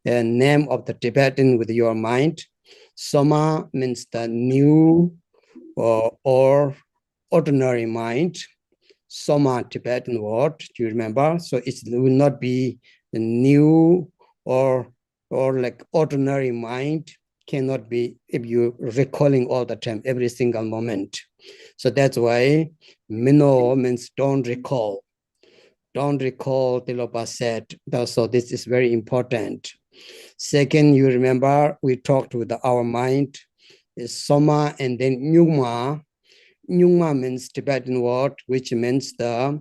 name of the Tibetan with your mind. Soma means the new or ordinary mind. Soma, Tibetan word, do you remember? So it will not be the new or like ordinary mind, cannot be if you recalling all the time, every single moment. So that's why Mino means don't recall. Don't recall, Tilopa said. So this is very important. Second, you remember we talked with our mind is Soma and then Nyuma. Nyuma means Tibetan word, which means the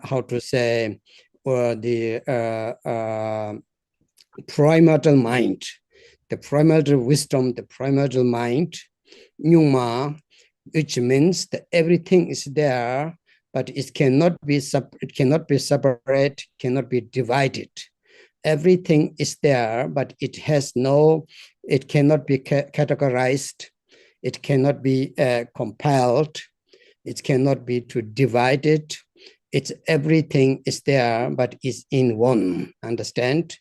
how to say, or the primordial mind, the primordial wisdom, the primordial mind. Nyuma, which means that everything is there, but it cannot be separate, cannot be divided. Everything is there, but it cannot be categorized. It cannot be compiled. It cannot be divided. It's everything is there, but is in one, understand?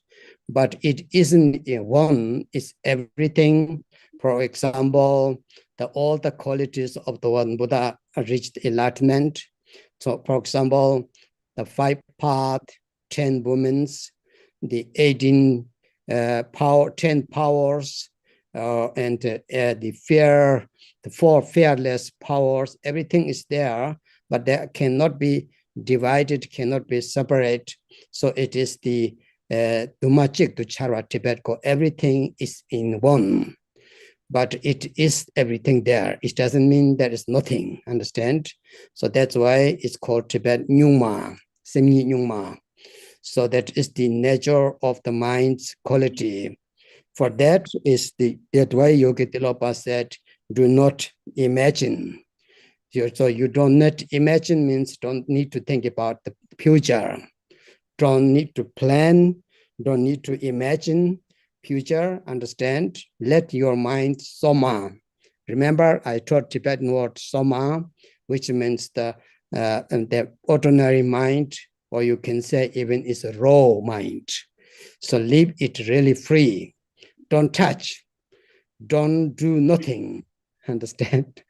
But it isn't in one, it's everything. For example, all the qualities of the one Buddha reached enlightenment. So for example, the 5 paths, 10 women's, the 18 10 powers, and the 4 fearless powers, everything is there, but they cannot be divided, cannot be separate. So it is the Dumachik Duchara Tibet, everything is in one, but it is everything there. It doesn't mean there is nothing, understand? So that's why it's called Tibet Nyuma, Semyi Nyuma. So that is the nature of the mind's quality. For that is that why Yogi Tilopa said, do not imagine. So you don't not imagine means don't need to think about the future. Don't need to plan, don't need to imagine future, understand? Let your mind Soma. Remember, I taught Tibetan word Soma, which means the ordinary mind, or you can say even it's a raw mind. So leave it really free. Don't touch, don't do nothing, understand?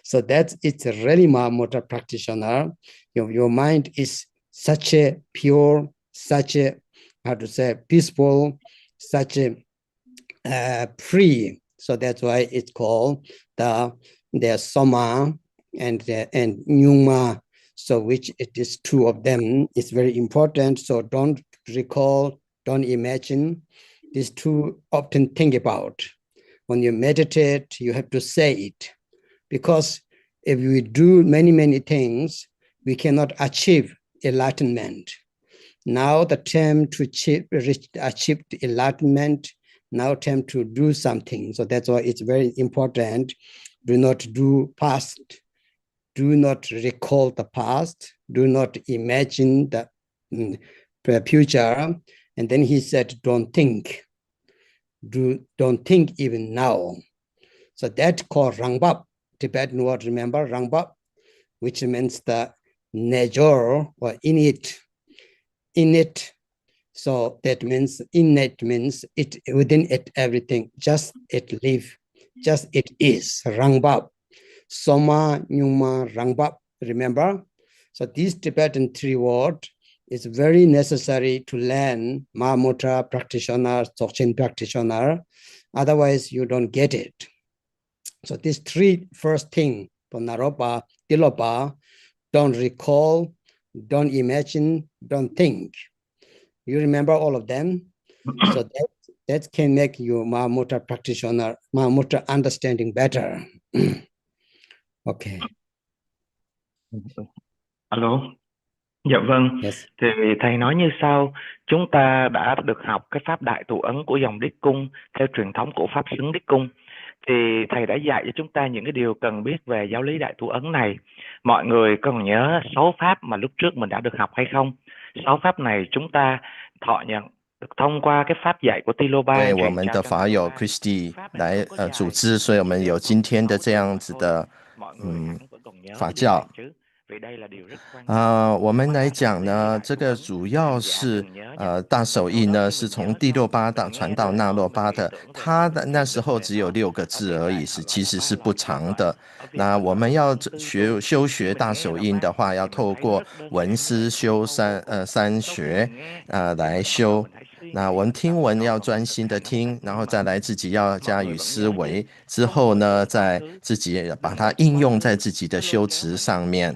So it's a really Mahamudra practitioner. Your mind is such a pure, such a, how to say, peaceful, such a free. So that's why it's called the Soma and Nyuma. So which it is 2 of them is very important. So don't recall, don't imagine. These 2 often think about. When you meditate, you have to say it. Because if we do many things, we cannot achieve enlightenment. Now the time to achieve enlightenment, now time to do something. So that's why it's very important. Do not do past. Do not recall the past. Do not imagine the future. And then he said, don't think. Don't think even now. So that's called Rangbap. Tibetan word, remember, Rangbap, which means the nature or innate. So that means innate means it within it everything, just it live, just it is. Rangbap. Soma, Nyuma, Rangbap, remember? So these Tibetan 3 words is very necessary to learn Mahamudra practitioner, Dzogchen practitioner. Otherwise, you don't get it. So these 3 first things for Naropa, Tilopa, don't recall, don't imagine, don't think. You remember all of them? So that can make you Mahamudra practitioner, Mahamudra understanding better. Okay. Alo. Dạ vâng, Yes. thì thầy nói như sau, chúng ta đã được học cái pháp đại tụ ấn của dòng Đích Cung theo truyền thống của pháp xứng Đích Cung. Thì thầy đã dạy cho chúng ta những cái điều cần biết về giáo lý đại tụ ấn này. Mọi người còn nhớ 6 pháp mà lúc trước mình đã được học hay không? 6 pháp này chúng ta thọ nhận được thông qua cái pháp dạy của Tilopa. 对我们的法友 Christy 来组织，所以我们有今天的这样子的法教。我们来讲呢，这个主要是大手印呢是从第六八传到那洛巴的，它的那时候只有6个字而已，其实是不长的。那我们要修学大手印的话，要透过闻思修三学来修。那我们听闻要专心的听，然后再来自己要加以思维，之后呢，再自己把它应用在自己的修持上面。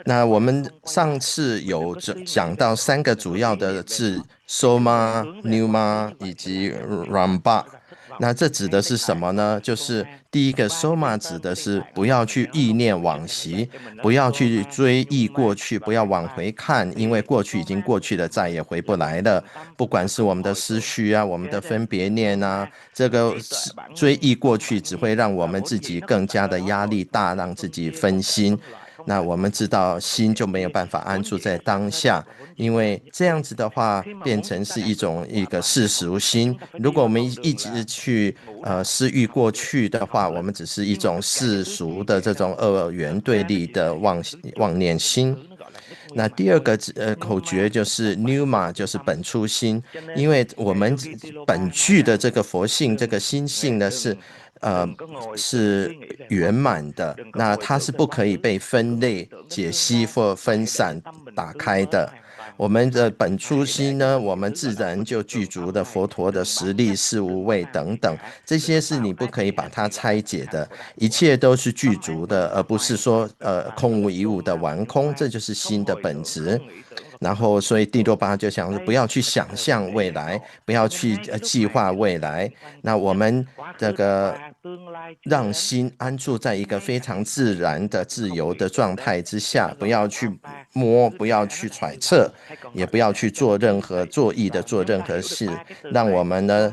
那我们上次有讲到3个主要的字 Soma、Numa 以及 Ramba。那这指的是什么呢？就是第一个 Soma 指的是不要去忆念往昔，不要去追忆过去，不要往回看，因为过去已经过去了，再也回不来了。不管是我们的思绪啊，我们的分别念啊，这个追忆过去只会让我们自己更加的压力大，让自己分心。那我们知道心就没有办法安住在当下，因为这样子的话变成是一个世俗心。如果我们一直去思虑过去的话，我们只是一种世俗的这种二元对立的妄念心。那第二个口诀就是 Numa， 就是本初心，因为我们本具的这个佛性，这个心性呢是圆满的，那它是不可以被分类、解析或分散、打开的。我们的本初心呢，我们自然就具足的佛陀的实力、事无畏等等，这些是你不可以把它拆解的，一切都是具足的，而不是说空无一物的完空，这就是心的本质。然后，所以第六八就想说，不要去想象未来，不要去计划未来。那我们这个让心安住在一个非常自然的、自由的状态之下，不要去摸，不要去揣测，也不要去做任何做任何事，让我们呢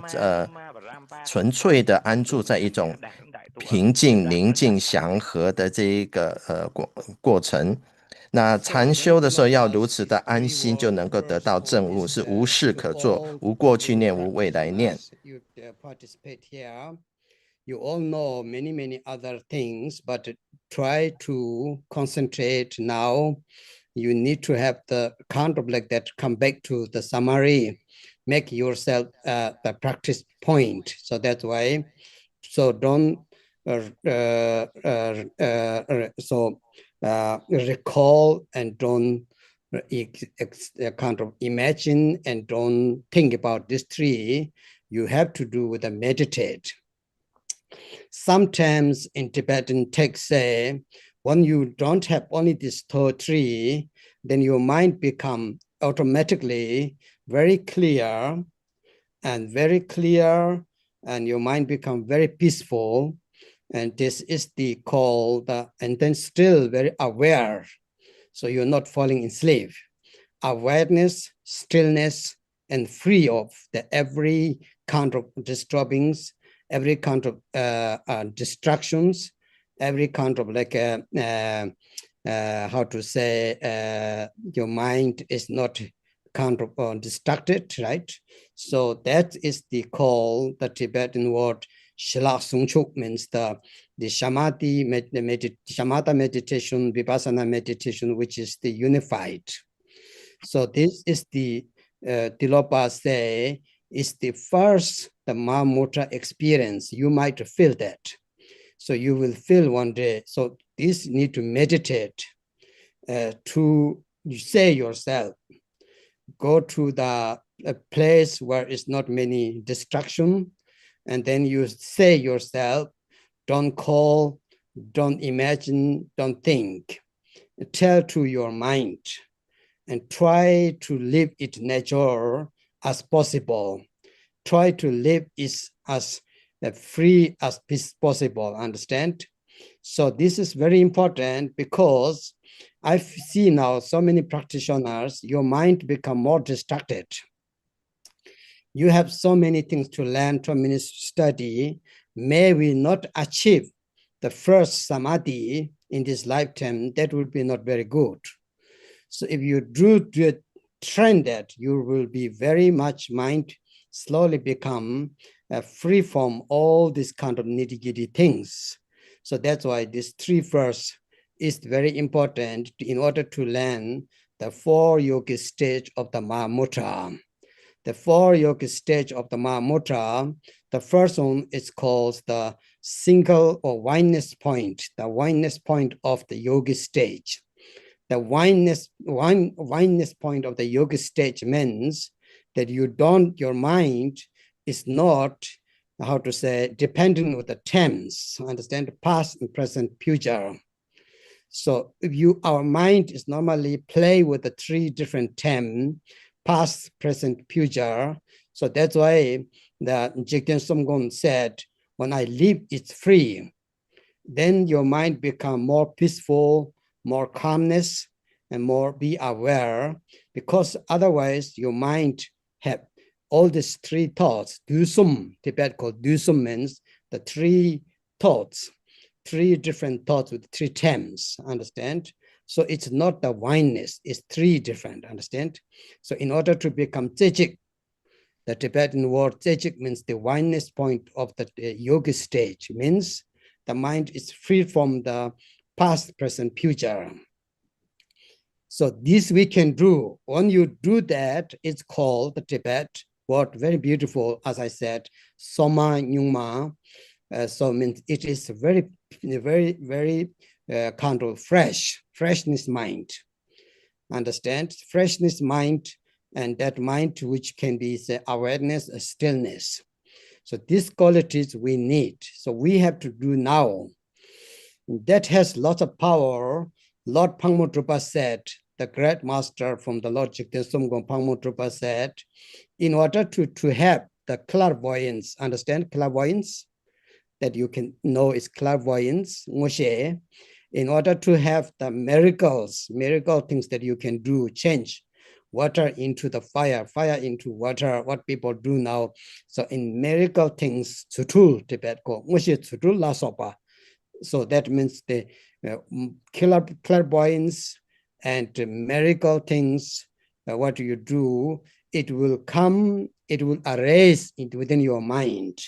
纯粹的安住在一种平静、宁静、祥和的这一个过程。那禅修的时候要如此的安心，就能够得到证悟，是无事可做，无过去念，无未来念。You all know many other things, but try to concentrate now. You need to have the kind of like that, come back to the summary, make yourself the practice point. So that's why, so don't recall and don't kind of imagine and don't think about this 3. You have to do with the meditate. Sometimes in Tibetan texts say, when you don't have only this 3, then your mind become automatically very clear, and your mind become very peaceful. And this is and then still very aware. So you're not falling in sleep. Awareness, stillness, and free of every kind of disturbance, every kind of distractions, every kind of like how to say your mind is not kind of distracted, right? So that is the Tibetan word Shila Sungchuk, means the Samadhi, Shamatha meditation, Vipassana meditation, which is the unified. So this is the Tilopa say is the first the Mahamudra experience. You might feel that. So you will feel one day. So this need to meditate to say yourself, go to the place where it's not many distraction, and then you say yourself, don't call, don't imagine, don't think. Tell to your mind and try to live it natural as possible. Try to live it as free as possible, understand? So this is very important because I see now so many practitioners, your mind become more distracted. You have so many things to learn, so many study. May we not achieve the first samadhi in this lifetime, that would be not very good. So if you do train that, you will be very much mind slowly become free from all these kind of nitty-gritty things. So that's why these 3 first is very important in order to learn the 4 yogic stage of the Mahamudra. The 4 yogic stage of the Mahamudra, the first one is called the single or oneness point, the oneness point of the yogic stage. The oneness point of the yogic stage means that your mind is not, how to say, dependent on the terms, understand, past and present, future. So if our mind is normally play with the 3 different terms, past, present, future. So that's why the Jigten Somgon said, when I live, it's free. Then your mind become more peaceful, more calmness, and more be aware, because otherwise your mind have all these 3 thoughts. Dusum, Tibet called Dusum means the 3 thoughts, 3 different thoughts with 3 terms, understand? So it's not the oneness, it's 3 different, understand? So in order to become Tsechik, the Tibetan word Tsechik means the oneness point of the yogic stage, means the mind is free from the past, present, future. So this we can do. When you do that, it's called the Tibet word, very beautiful, as I said, Soma Nyungma. So means it is very, very kind of freshness mind. Understand? Freshness mind, and that mind which can be say, awareness, stillness. So these qualities we need. So we have to do now. That has lots of power. Lord Pangmudra said, the great master from the Lord Jigten Somgon Pangmudra said, in order to have the clairvoyance, understand clairvoyance? That you can know is clairvoyance, Moshe, in order to have the miracle things that you can do, change water into the fire, fire into water, what people do now. So in miracle things, Tsutul, Tibet called, Moshe Tsutul La Sopa. So that means the clairvoyance and miracle things, what you do, it will come, it will arise within your mind,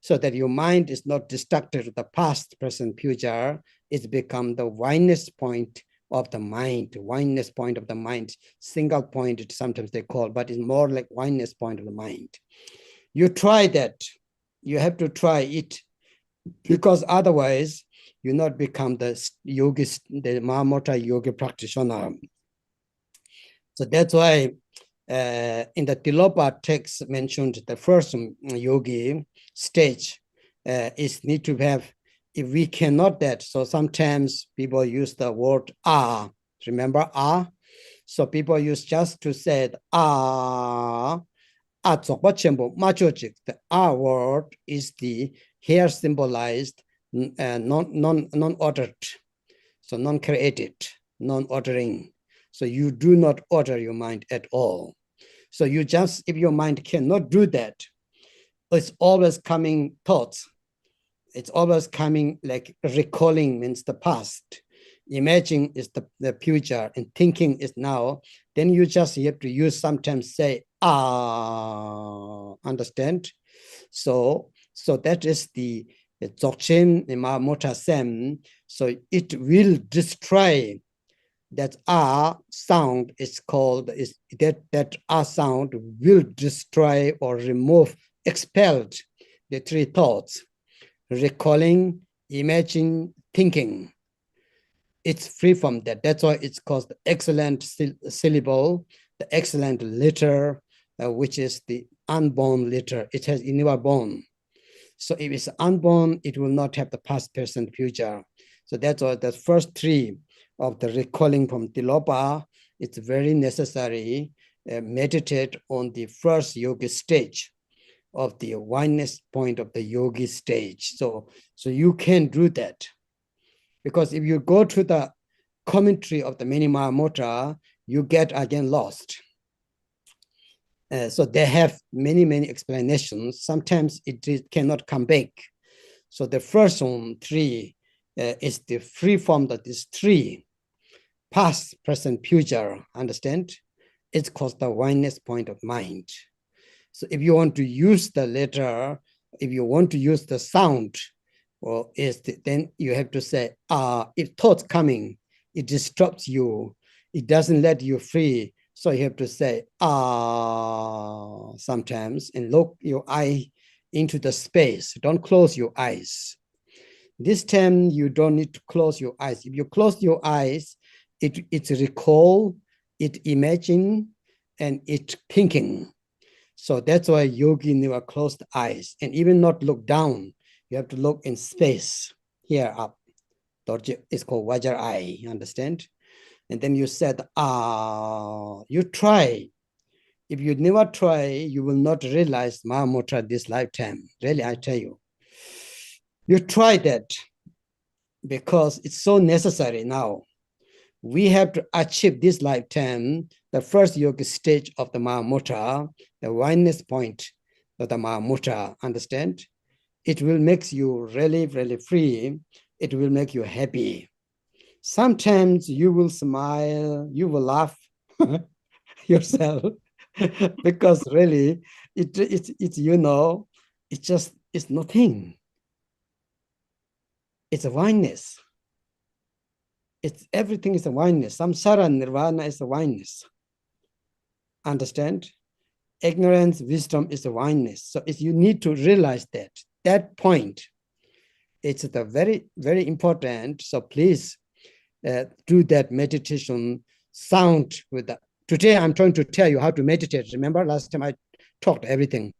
so that your mind is not distracted to the past, present, future. It's become the oneness point of the mind, oneness point of the mind, single point, it sometimes they call, but it's more like oneness point of the mind. You try that, you have to try it, because otherwise you not become the yogis, the Mahamudra yogi practitioner. So that's why in the Tilopa text mentioned the first yogi stage is need to have, if we cannot that, so sometimes people use the word ah, remember ah? So people use just to say ah, the ah word is the here symbolized non-ordered, so non-created, non-ordering. So you do not order your mind at all. So you just, if your mind cannot do that, it's always coming thoughts. It's always coming like recalling means the past. Imagine is the future, and thinking is now. Then you just have to use sometimes say, ah, understand? So that is the Dzogchen Mahamudra Sem. So it will destroy that ah sound is called, is that ah sound will destroy or remove, expelled the 3 thoughts, recalling, imagine, thinking. It's free from that. That's why it's called the excellent syllable, the excellent letter, which is the unborn letter. It has never born. So if it's unborn, it will not have the past, present, future. So that's why the first 3 of the recalling from Tilopa, it's very necessary. Meditate on the first yogi stage of the oneness point of the yogi stage. So you can do that. Because if you go to the commentary of the many Mahamudra, you get again lost. So they have many explanations. Sometimes it cannot come back. So the first one, 3, is the free form that is 3, past, present, future, understand? It's called the oneness point of mind. So if you want to use the letter, if you want to use the sound, or then you have to say, if thoughts coming, it disrupts you, it doesn't let you free. So you have to say, sometimes, and look your eye into the space. Don't close your eyes. This time, you don't need to close your eyes. If you close your eyes, it's recall, it imagine, and it's thinking. So that's why yogi never close the eyes, and even not look down. You have to look in space, here up. It's called Vajra eye, you understand? And then you said, you try. If you never try, you will not realize Mahamudra this lifetime. Really, I tell you. You try that because it's so necessary now. We have to achieve this lifetime, the first yoga stage of the Mahamudra, the oneness point of the Mahamudra, understand? It will make you really, really free. It will make you happy. Sometimes you will smile, you will laugh yourself because really it's you know, it's nothing. It's a oneness. It's everything is a oneness. Samsara nirvana is a oneness. Understand? Ignorance, wisdom is a oneness. So you need to realize that point. It's the very, very important. So please do that meditation sound with that. Today I'm trying to tell you how to meditate. Remember last time I talked everything.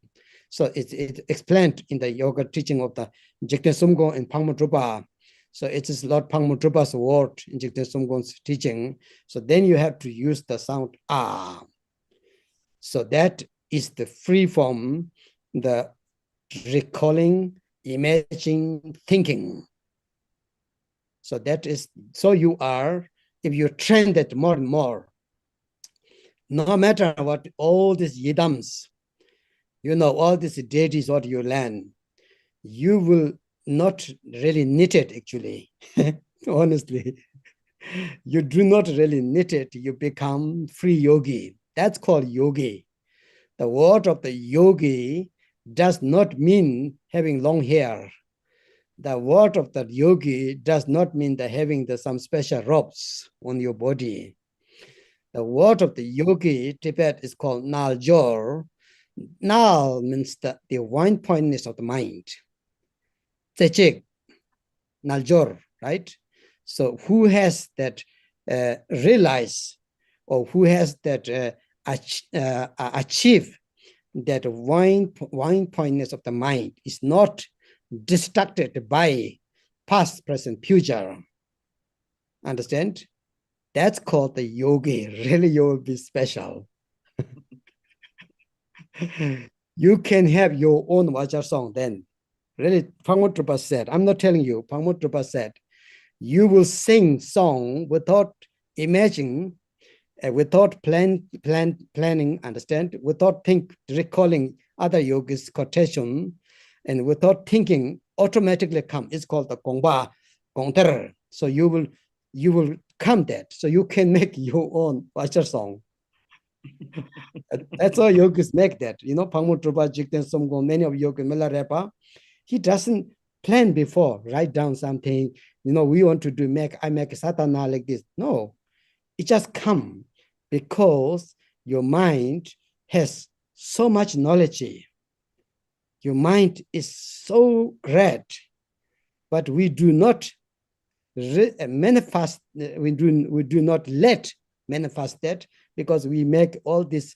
So it's explained in the yoga teaching of the Jigten Sumgong and Mahamudra. So it is Lord Mahamudra's word in Jigten Sumgong's teaching. So then you have to use the sound ah. So that is the free from the recalling, imagining, thinking. So that is, so you are, if you train that more and more, no matter what, all these yidams, you know, all these deities, what you learn, you will not really need it actually, honestly. You do not really need it, you become free yogi. That's called yogi. The word of the yogi does not mean having long hair. The word of the yogi does not mean that having some special robes on your body. The word of the yogi, Tibet is called Naljor. Nal means the one pointness of the mind. Techik, Naljor, right? So who has that realize, or who has that achieve that one pointness of the mind is not distracted by past, present, future. Understand? That's called the yogi. Really, you will be special. You can have your own Vajra song then. Really, Mahamudra said, I'm not telling you, Mahamudra said, you will sing song without imagining, without planning, understand? Without recalling other yogis' quotation, and without thinking, automatically come. It's called the gongba, gongter. So you will come that. So you can make your own Vajra song. That's how yogis make that. You know, Mahamudra, Jigten Sumgong, many of yogis, Milarepa, he doesn't plan before, write down something. You know, we want to do I make sadhana like this. No, it just come because your mind has so much knowledge. Your mind is so great, but we do not manifest. We do not let manifest that because we make all this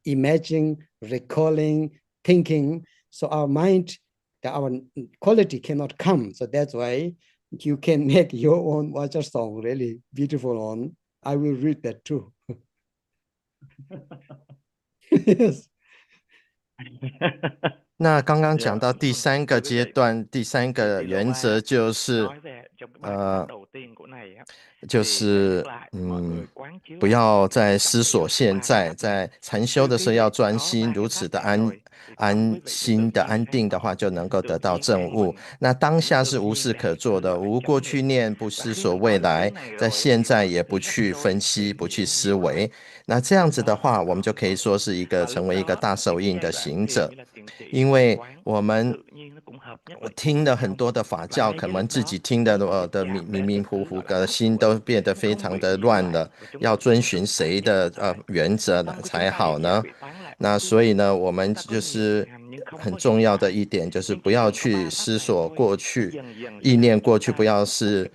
imagining, recalling, thinking. So our mind, our quality cannot come. So that's why you can make your own Vajra song, really beautiful one. I will read that too. Yes. 那刚刚讲到第三个阶段，第三个原则就是不要再思索现在，在禅修的时候要专心，如此的安心的安定的话，就能够得到证悟。那当下是无事可做的，无过去念，不思索未来，在现在也不去分析，不去思维。那这样子的话，我们就可以说是成为一个大手印的行者，因为我们我听了很多的法教，可能自己听的迷迷糊糊的心都变得非常的乱了，要遵循谁的原则才好呢？那所以呢，我们就是很重要的一点，就是不要去思索过去，意念过去，不要是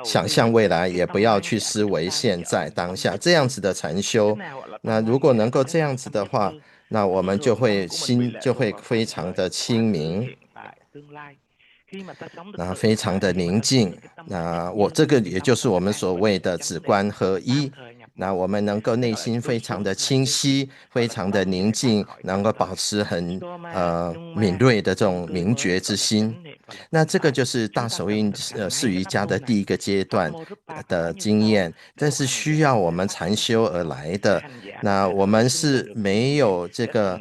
想象未来，也不要去思维现在当下这样子的禅修。那如果能够这样子的话，那我们心就会非常的清明，那非常的宁静。那这个也就是我们所谓的止观合一。那我们能够内心非常的清晰，非常的宁静，能够保持很敏锐的这种明觉之心。那这个就是大手印四瑜伽的第一个阶段的经验，这是需要我们禅修而来的。那我们是没有这个，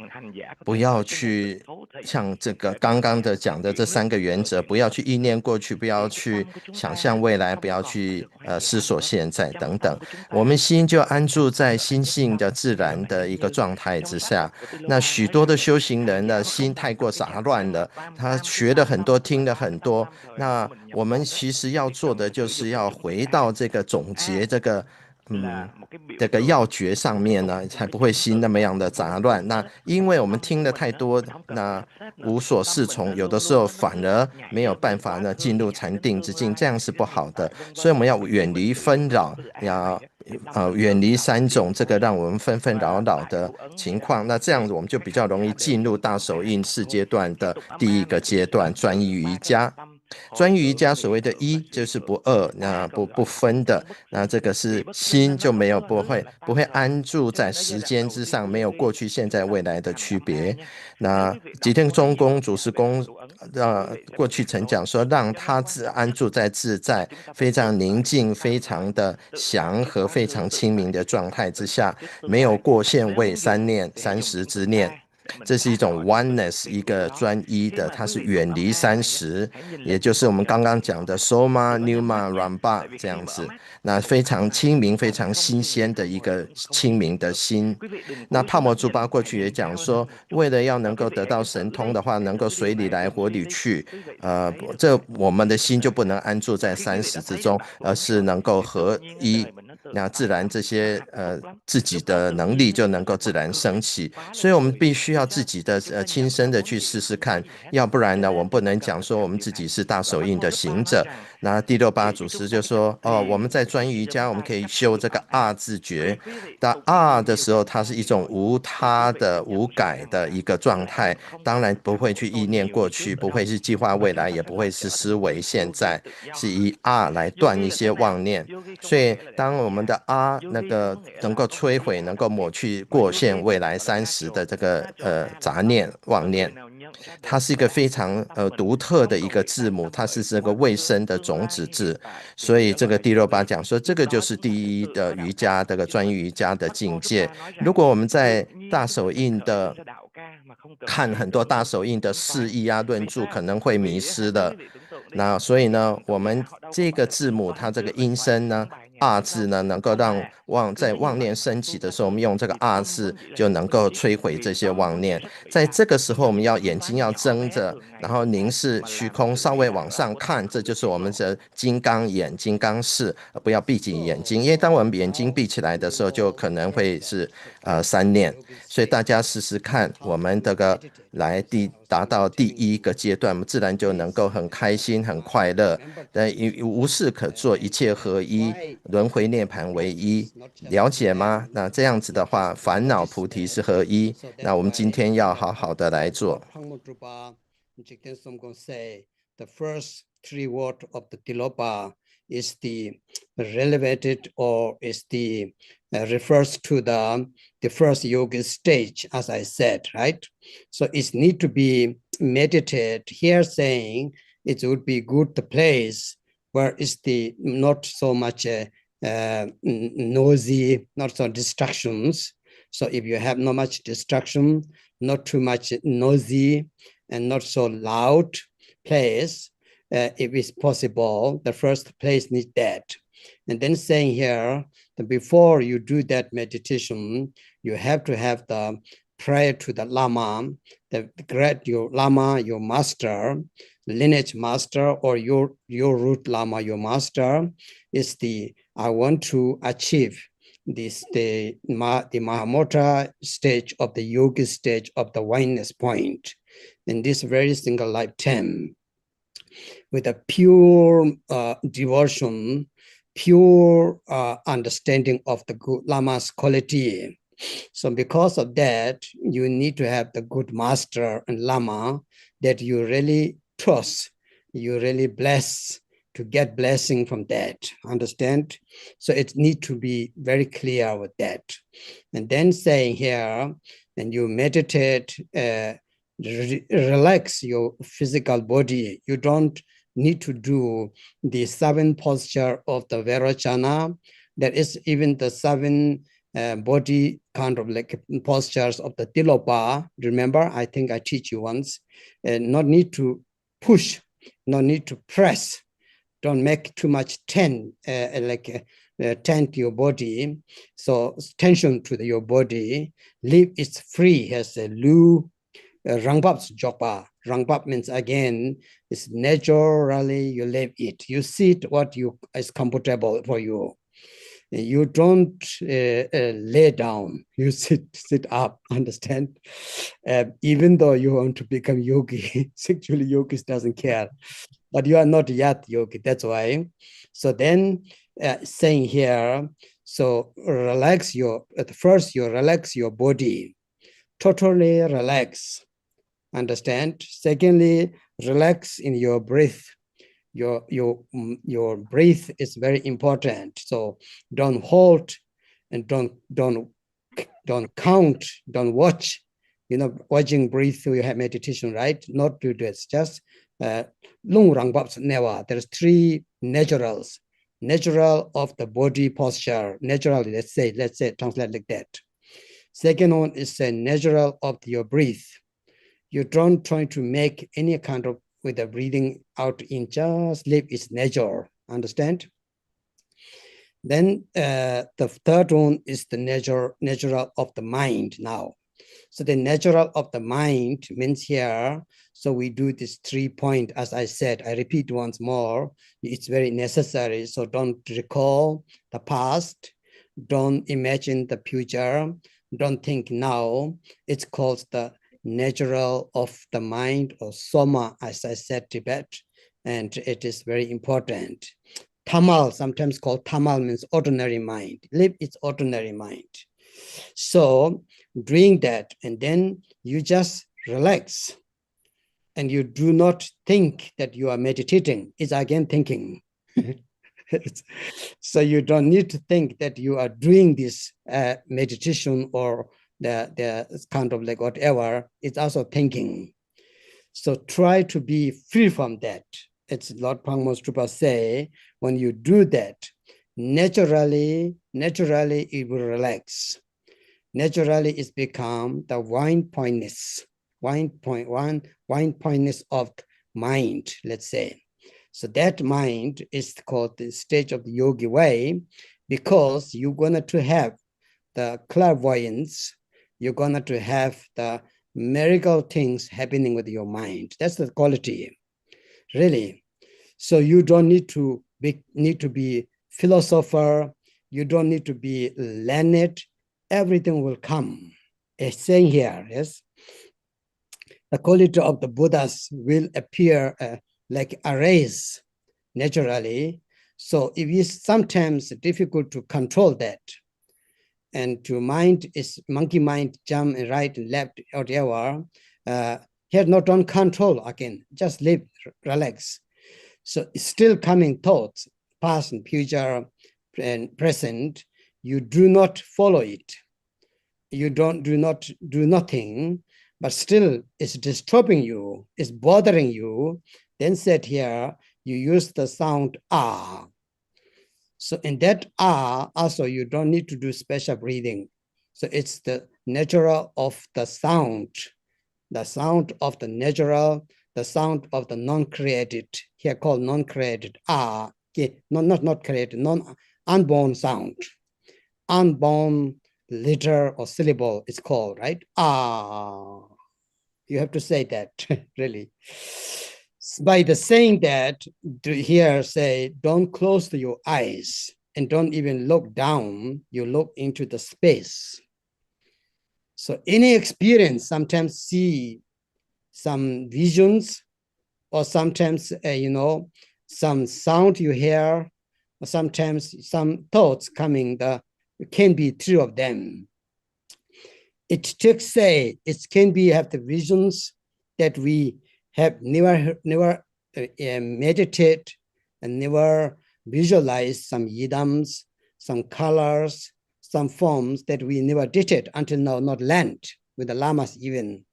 不要去像这个刚刚的讲的这3个原则，不要去意念过去，不要去想象未来，不要去思索现在等等。我们心就安住在心性的自然的一个状态之下。那许多的修行人呢，心太过杂乱了，他学了很多，听了很多。那我们其实要做的就是要回到这个总结这个要诀上面呢，才不会心那么样的杂乱。那因为我们听了太多，那无所适从，有的时候反而没有办法呢进入禅定之境，这样是不好的。所以我们要远离纷扰，要远离3种这个让我们纷纷扰扰的情况。那这样子我们就比较容易进入大手印4阶段的第一个阶段专一瑜伽。专一瑜伽所谓的一就是不二，那不分的，那这个是心就没有不会安住在时间之上，没有过去现在未来的区别。那吉天中公祖师公过去曾讲说，让他安住在自在，非常宁静，非常的祥和，非常清明的状态之下，没有过现位三念三时之念。这是一种 Oneness， 一个专一的，它是远离30，也就是我们刚刚讲的 Soma、Numa、Ramba 这样子。那非常清明、非常新鲜的一个清明的心。那帕摩祖巴过去也讲说，为了要能够得到神通的话，能够水里来火里去，这我们的心就不能安住在30之中，而是能够合一。那自然这些自己的能力就能够自然升起，所以我们必须要自己的亲身的去试试看，要不然呢，我们不能讲说我们自己是大手印的行者。那第68祖师就说，我们在专一瑜伽，我们可以修这个自觉。到的时候，它是一种无他的、无改的一个状态，当然不会去意念过去，不会是计划未来，也不会是思维现在，是以来断一些妄念。所以当我们的那个能够摧毁，能够抹去过现未来30的这个杂念妄念，它是一个非常独特的一个字母，它是这个未生的种子字。所以这个第68讲说，这个就是第一的瑜伽，这个专一瑜伽的境界。如果我们在大手印的看很多大手印的释义论著，可能会迷失的。那所以呢，我们这个字母它这个音声呢，字呢，能够让在妄念升起的时候，我们用这个字就能够摧毁这些妄念。在这个时候，我们眼睛要睁着，然后凝视虚空，稍微往上看，这就是我们的金刚眼、金刚视，不要闭紧眼睛，因为当我们眼睛闭起来的时候，就可能会是3念。所以大家试试看，我们这个来达到第一个阶段，我们自然就能够很开心、很快乐，无事可做，一切合一，轮回涅槃为一，了解吗？那这样子的话，烦恼菩提是合一。那我们今天要好好的来做。The first 3 words of the Tilopa is the relevated or is the refers to the first yoga stage, as I said, right? So it need to be meditated. Here saying it would be good the place where is the not so much noisy, not so distractions. So if you have not much distraction, not too much noisy, and not so loud place, if it's possible, the first place needs that. And then saying here that before you do that meditation, you have to have the prior to the Lama, your Lama, your master, lineage master, or your root Lama, your master, is I want to achieve the Mahamudra stage of the yogi stage of the oneness point in this very single lifetime, with a pure devotion, pure understanding of the good Lama's quality. So because of that, you need to have the good master and Lama that you really trust, you really bless, to get blessing from that, understand? So it needs to be very clear with that. And then saying here, and you meditate, relax your physical body. You don't need to do the 7 posture of the Vairocana. There is even the 7 body kind of like postures of the Tilopa. Remember, I think I teach you once. Not need to push, no need to press. Don't make too much tent to your body. So tension to your body. Leave it free as a lu. Rangbap's jokpa. Rangbap means again, it's naturally you leave it. You sit what is comfortable for you. You don't lay down. You sit up. Understand? Even though you want to become yogi, actually yogis doesn't care. But you are not yet yogi, that's why. So then saying here, so relax first you relax your body, totally relax, understand? Secondly, relax in your breath. Your breath is very important. So don't hold and don't count, don't watch. Watching breathe through your meditation, right? Not do this, just lung rangbap never. There's 3 naturals. Natural of the body posture, natural, let's say, translate like that. Second one is a natural of your breath. You don't try to make any kind of with the breathing out in, just live its nature, understand? Then the third one is the natural of the mind now. So the natural of the mind means here, so we do this 3 point, as I said, I repeat once more, it's very necessary. So don't recall the past, don't imagine the future, don't think now. It's called the natural of the mind, or soma, as I said, Tibet, and it is very important. Tamal, sometimes called tamal, means ordinary mind. Live its ordinary mind. So doing that, and then you just relax, and you do not think that you are meditating. It's again thinking. So you don't need to think that you are doing this meditation or the kind of like whatever. It's also thinking. So try to be free from that. It's Lord Mahamudra say, when you do that, naturally it will relax. Naturally it's become the wine pointness of mind, let's say. So that mind is called the stage of the yogi way, because you're going to have the clairvoyance, you're going to have the miracle things happening with your mind. That's the quality, really. So you don't need to be philosopher, you don't need to be learned, everything will come. It's saying here, yes, the quality of the Buddhas will appear like a race naturally. So it is sometimes difficult to control that. And to mind is monkey mind, jump right and left, whatever. Here, don't control again, just live, relax. So it's still coming thoughts, past and future and present. You do not follow it. You do not do nothing, but still it's disturbing you, it's bothering you. Then said here, you use the sound ah. So in that ah, also you don't need to do special breathing. So it's the natural of the sound of the natural, the sound of the non-created, here called non-created ah, not created, unborn sound. Unborn letter or syllable is called, right? Ah, you have to say that, really. By the saying that, to here say, don't close your eyes and don't even look down, you look into the space. So any experience, sometimes see some visions, or sometimes, some sound you hear, or sometimes some thoughts coming, can be three of them. It takes say, it can be have the visions that we have never meditate and never visualized, some yidams, some colors, some forms that we never did it until now, not land with the lamas even.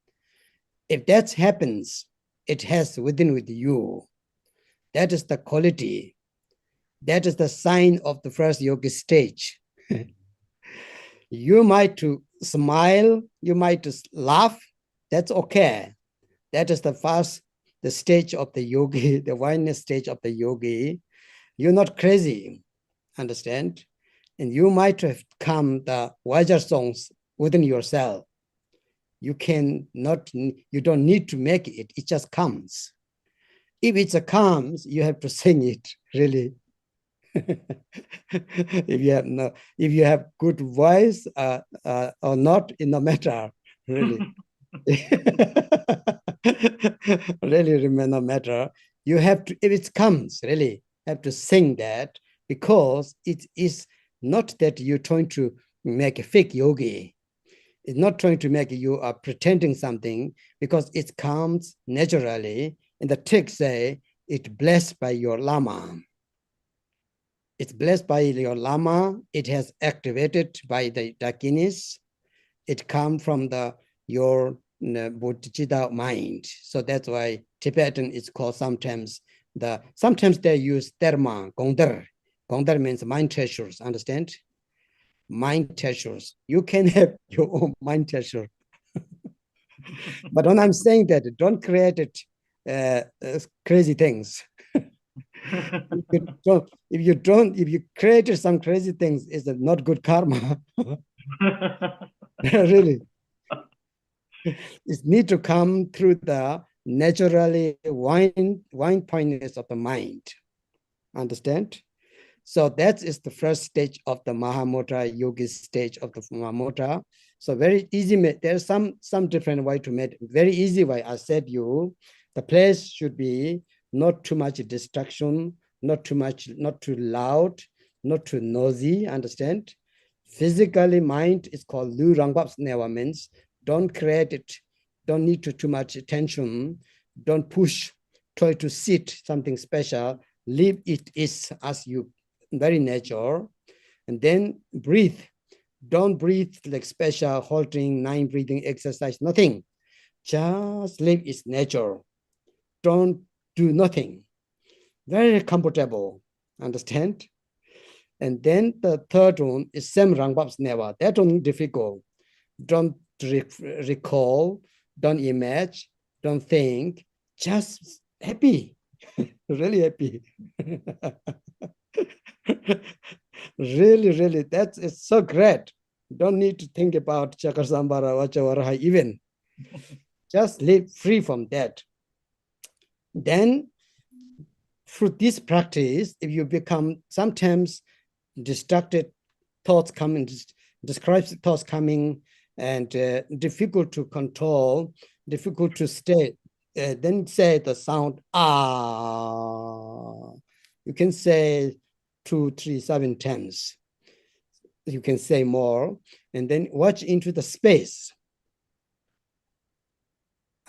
If that happens, it has within with you. That is the quality. That is the sign of the first yogi stage. You might to smile, you might to laugh, that's okay. That is the stage of the yogi, the oneness stage of the yogi. You're not crazy, understand? And you might have come the wiser songs within yourself. You don't need to make it, it just comes. If it comes, you have to sing it, really. If you have good voice or not, it no matter, really. Really no matter. You have to, if it comes, really have to sing that, because it is not that you're trying to make a fake yogi. It's not trying to make you are pretending something, because it comes naturally. And the text say, it's blessed by your lama. It's blessed by your lama. It has activated by the dakinis. It comes from your bodhicitta mind. So that's why Tibetan is called sometimes they use terma, gongder. Gongder means mind treasures, understand? Mind treasures. You can have your own mind treasure. But when I'm saying that, don't create crazy things. If you created some crazy things, it's not good karma. Really. It needs to come through the naturally wine pointness of the mind. Understand? So that is the first stage of the Mahamudra, yogi stage of the Mahamudra. So very easy, there's some different way to make, very easy way. I said the place should be not too much distraction, not too loud, not too noisy, understand? Physically, mind is called Lu Rangbap's Newa, means don't create it, don't need too much attention, don't push, try to sit something special, leave it is as you, very nature, and then breathe. Don't breathe like special halting, 9 breathing exercise, nothing. Just live its nature. Don't do nothing. Very comfortable, understand? And then the third one is Sem Rangbap's Newa. That one difficult. Don't recall, don't imagine, don't think, just happy, really happy. Really, that is so great. Don't need to think about Chakasambara, Vachavaraha even. Just live free from that. Then through this practice, if you become sometimes distracted, thoughts coming, describes thoughts coming, and difficult to control, difficult to stay, then say the sound ah. You can say 2, 3, 7 times. You can say more, and then watch into the space.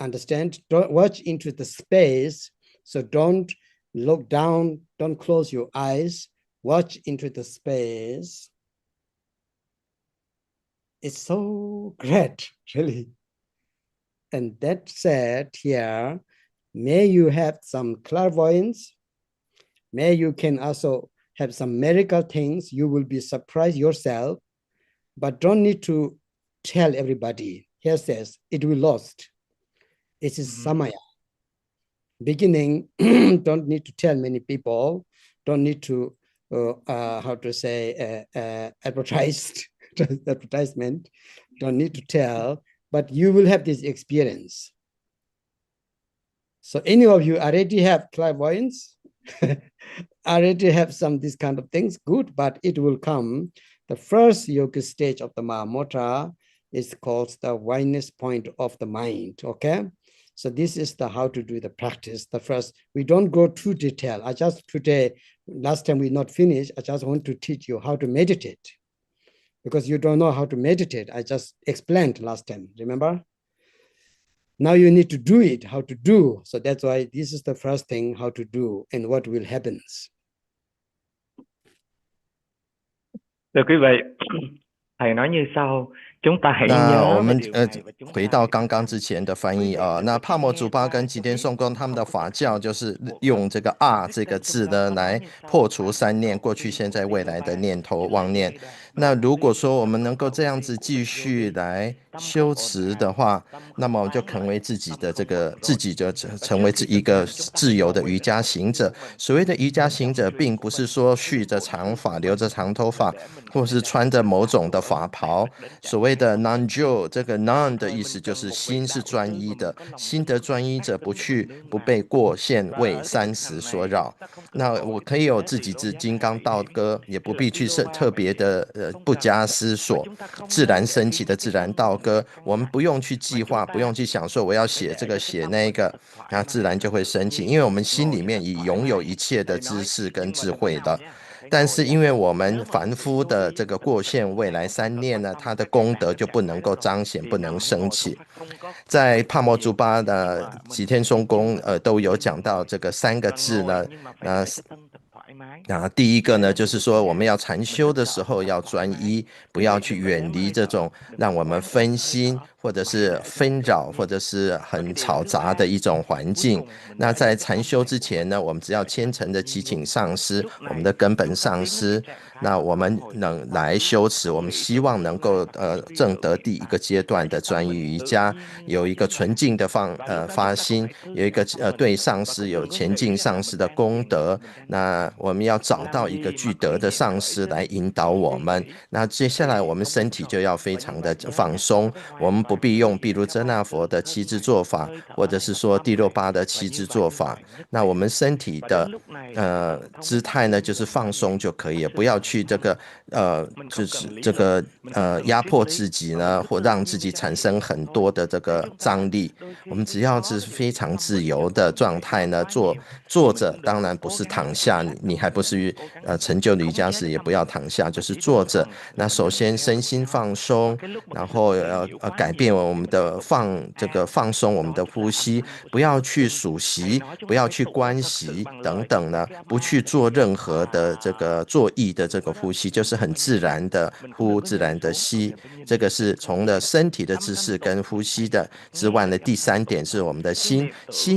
Understand? Don't watch into the space. So don't look down, don't close your eyes, watch into the space. It's so great, really. And that said here, may you have some clairvoyance, may you can also have some miracle things, you will be surprised yourself, but don't need to tell everybody. Here says, it will lost. It is samaya. Beginning, don't need to tell many people, don't need to, advertised, advertisement, don't need to tell, but you will have this experience. So any of you already have clairvoyance, already have some this kind of things, good, but it will come. The first yoga stage of the Mahamudra is called the oneness point of the mind, okay? So this is the how to do the practice. The first, we don't go too detailed. I just today, last time we not finished, I just want to teach you how to meditate. Because you don't know how to meditate. I just explained last time, remember? Now you need to do it, how to do. So that's why this is the first thing, how to do and what will happen. Thưa quý vị, thầy nói như sau, chúng ta hãy 那 nhớ 我 về 们 điều này và chúng 回 ta 到刚刚之前的翻译啊，那帕默祖巴跟吉田颂公他们的法教就是用这个这个字呢来破除三念，过去、现在、未来的念头妄念。那如果说我们能够这样子继续来修持的话，那么我们就成为自己的成为一个自由的瑜伽行者。所谓的瑜伽行者，并不是说蓄着长发、留着长头发，或是穿着某种的法袍。所谓的 non-jo， 这个 non 的意思就是心是专一的，心得专一者不被过现位三时所扰。那我可以有自己之金刚道歌，也不必去特别的不加思索，自然升起的自然道歌，我们不用去计划，不用去想说我要写这个写那个，那自然就会升起，因为我们心里面已拥有一切的知识跟智慧了。但是因为我们凡夫的这个过现未来三念呢，它的功德就不能够彰显，不能升起。在帕默祖巴的吉田颂公都有讲到这个三个字呢，第一个呢，就是说我们要禅修的时候要专一，不要去远离这种让我们分心或者是纷扰或者是很嘈杂的一种环境。那在禅修之前呢，我们只要虔诚的祈请上师，我们的根本上师，那我们能来修持，我们希望能够证得第一个阶段的专一瑜伽，有一个纯净的发心，有一个对上师有前进上师的功德。那我们要找到一个具德的上师来引导我们。那接下来我们身体就要非常的放松，我们不必用毗卢遮那佛的七支做法，或者是说第六八的七支做法。那我们身体的姿态呢，就是放松就可以了，不要去这个就是这个压迫自己呢，或让自己产生很多的这个张力。我们只要是非常自由的状态呢，坐着，当然不是躺下，你还不是成就瑜伽师，也不要躺下，就是坐着。那首先身心放松，然后改变我们的放松我们的呼吸，不要去数息，不要去观息等等呢，不去做任何的这个作意的这个呼吸，就是很自然的呼，自然的吸。这个是从了身体的姿势跟呼吸的之外呢，第三点是我们的心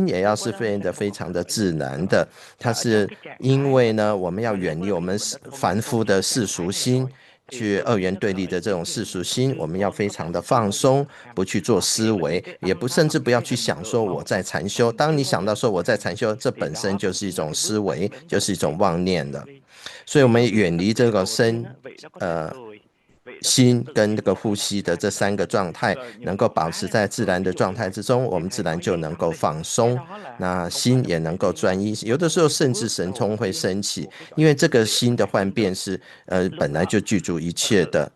也要是非常的自然的。它是因为呢，我们要远离我们凡夫的世俗心，去二元对立的这种世俗心，我们要非常的放松，不去做思维，也甚至不要去想说我在禅修。当你想到说我在禅修，这本身就是一种思维，就是一种妄念了。所以我们远离这个心跟这个呼吸的这三个状态能够保持在自然的状态之中，我们自然就能够放松，那心也能够专一。有的时候甚至神通会升起，因为这个心的幻变是本来就具足一切的。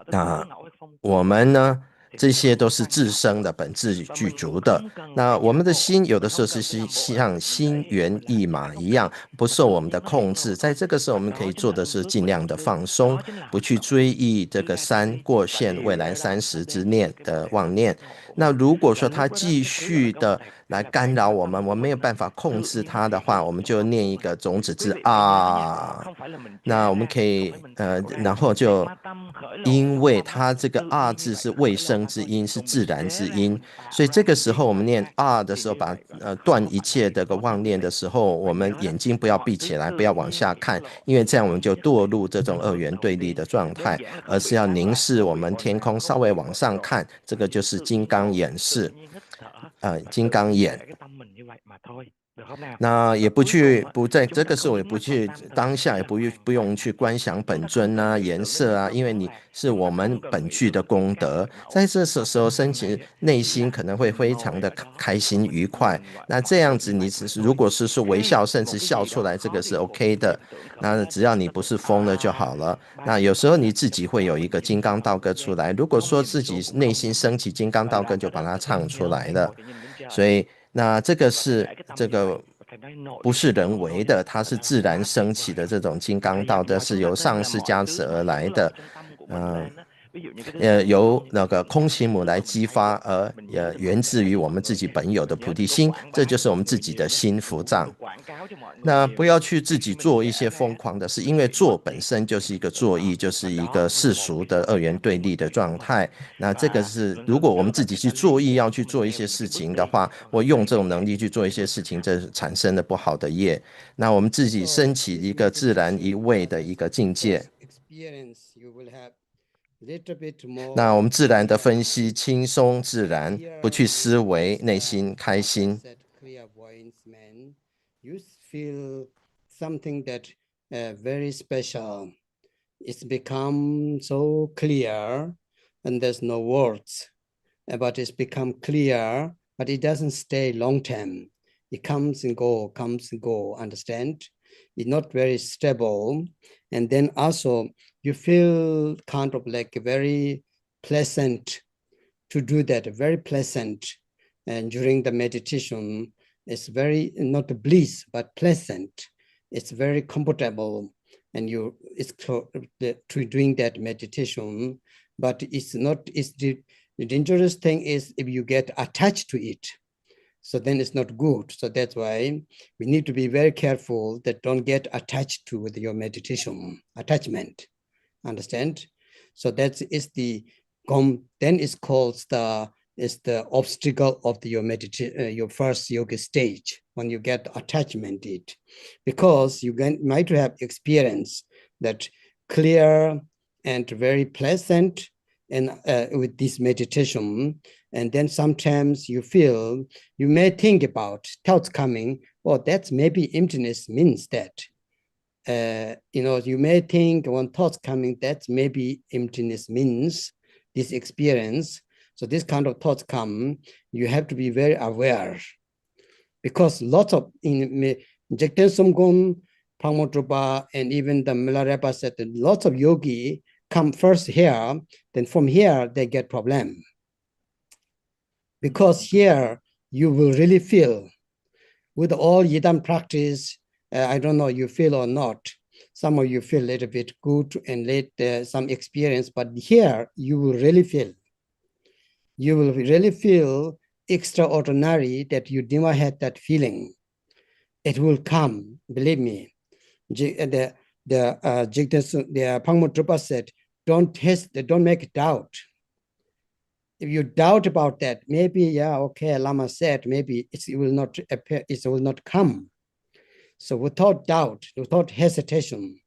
那我们呢，这些都是自生的本质具足的。那我们的心有的时候是像心猿意马一样，不受我们的控制。在这个时候，我们可以做的是尽量的放松，不去追忆这个过现未来三时之念的妄念。那如果说它继续的来干扰我们没有办法控制它的话，我们就念一个种子字那我们可以然后就因为它这个字是未生之音，是自然之音，所以这个时候我们念的时候，把断一切的个妄念的时候，我们眼睛不要闭起来，不要往下看，因为这样我们就堕入这种二元对立的状态，而是要凝视我们天空，稍微往上看，这个就是金刚眼式金刚眼。那也不在这个时候也不去当下也不用去观想本尊啊、颜色啊，因为你是我们本具的功德，在这时候升起内心可能会非常的开心愉快。那这样子你如果是微笑，甚至笑出来，这个是 OK 的。那只要你不是疯了就好了。那有时候你自己会有一个金刚道歌出来，如果说自己内心升起金刚道歌，就把它唱出来了。所以那这个不是人为的，它是自然升起的这种金刚道的，是由上师加持而来的。由那个空行母来激发，而源自于我们自己本有的菩提心，这就是我们自己的心福藏。那不要去自己做一些疯狂的事，因为做本身就是一个作意，就是一个世俗的二元对立的状态。那这个是如果我们自己去作意要去做一些事情的话，我用这种能力去做一些事情，这产生了不好的业。那我们自己升起一个自然一味的一个境界。那我们自然的分析，轻松自然，不去思维，内心开心。You feel something that very special. It's become so clear, and there's no words, but it's become clear, but it doesn't stay long term. It comes and go, understand? It's not very stable. And then also you feel kind of like very pleasant to do that, very pleasant. And during the meditation, it's very, not bliss, but pleasant. It's very comfortable. And it's to doing that meditation, but it's the dangerous thing is if you get attached to it. So then it's not good. So that's why we need to be very careful that don't get attached to with your meditation, attachment, understand? So that is then it's called the obstacle of your meditation, your first yoga stage, when you get attachment to it, because you might have experience that clear and very pleasant and with this meditation. And then sometimes you may think about thoughts coming, oh, that's maybe emptiness means that. You may think when thoughts coming, that maybe emptiness means this experience. So this kind of thoughts come, you have to be very aware, because lots of in Jigten Sumgun, Mahamudra, and even the Milarepa said that lots of yogi come first here, then from here they get problem. Because here you will really feel, with all Yidam practice, I don't know you feel or not, some of you feel a little bit good and some experience, but here you will really feel. You will really feel extraordinary that you never had that feeling. It will come, believe me. The Mahamudra said, don't make doubt. If you doubt about that, maybe, yeah, okay, Lama said, maybe it will not appear, it will not come. So without doubt, without hesitation,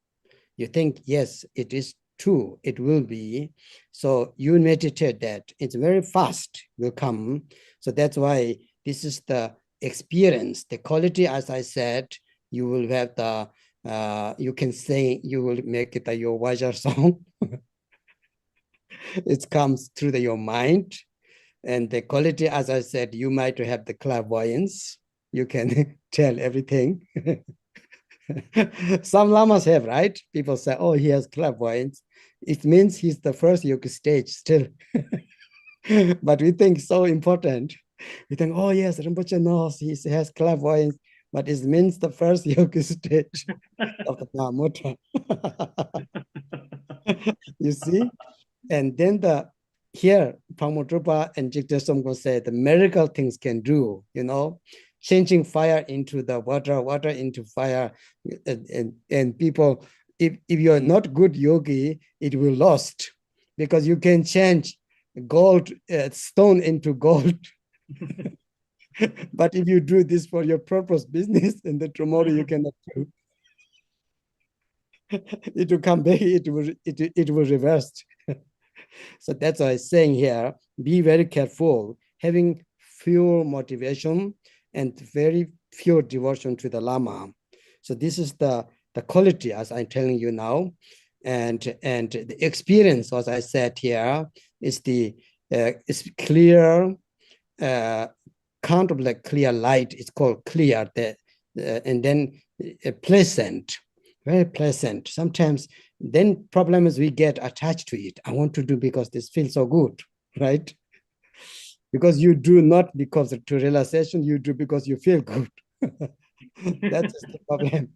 you think, yes, it is true, it will be. So you meditate that, it's very fast, will come. So that's why this is the experience, the quality, as I said, you will have the, you can sing, you will make it your Vajar song. It comes through your mind. And the quality, as I said, you might have the clairvoyance. You can tell everything. Some lamas have, right? People say, oh, he has clairvoyance. It means he's the first yoga stage still. But we think so important. We think, oh, yes, Rinpoche knows he has clairvoyance, but it means the first yoga stage of the Mahamudra. You see? And then here, Mahamudra and Jigten Sumgun say the miracle things can do, changing fire into the water, water into fire. And people, if you're not good yogi, it will lost, because you can change gold, stone into gold. But if you do this for your purpose business, and then tomorrow you cannot do. It will come back, it will reverse. So that's why I'm saying here, be very careful, having pure motivation, and very pure devotion to the Lama. So this is the quality, as I'm telling you now. And the experience, as I said here, is is clear, kind of like clear light. It's called clear, and then pleasant, very pleasant. Sometimes then problem is we get attached to it. I want to do because this feels so good, right? Because you do not because to realization, you do because you feel good. That's the problem.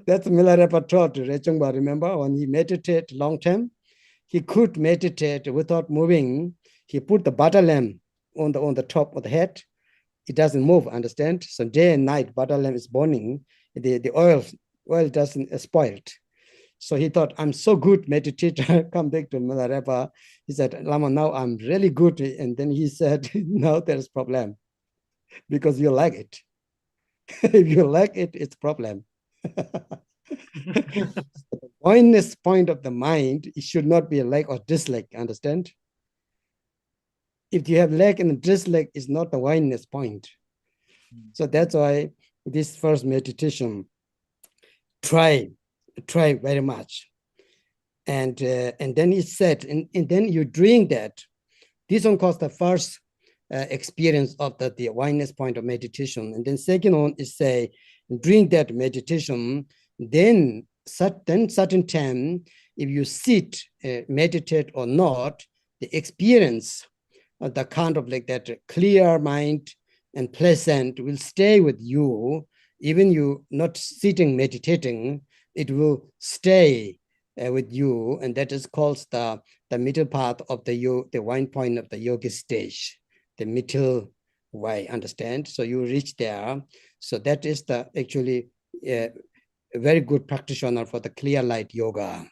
That's Milarepa taught Rechungba. Remember when he meditated long time, he could meditate without moving. He put the butter lamp on the top of the head. It doesn't move, understand? So day and night, butter lamp is burning. The oil doesn't spoil it. So he thought, I'm so good meditator. Come back to Milarepa. He said, Lama, now I'm really good. And then he said, now there's problem because you like it. If you like it, it's problem. The oneness point of the mind, it should not be a like or dislike, understand? If you have like and dislike, is not the oneness point. So that's why this first meditation, try very much. And then he said, and then you doing that. This one calls the first experience of the oneness point of meditation. And then second one is say, during that meditation, then certain time, if you sit, meditate or not, the experience of the kind of like that clear mind and pleasant will stay with you. Even you not sitting, meditating, it will stay with you. And that is called the middle part of the wine point of the yoga stage, the middle way, understand? So you reach there. So that is the actually a very good practitioner for the clear light yoga.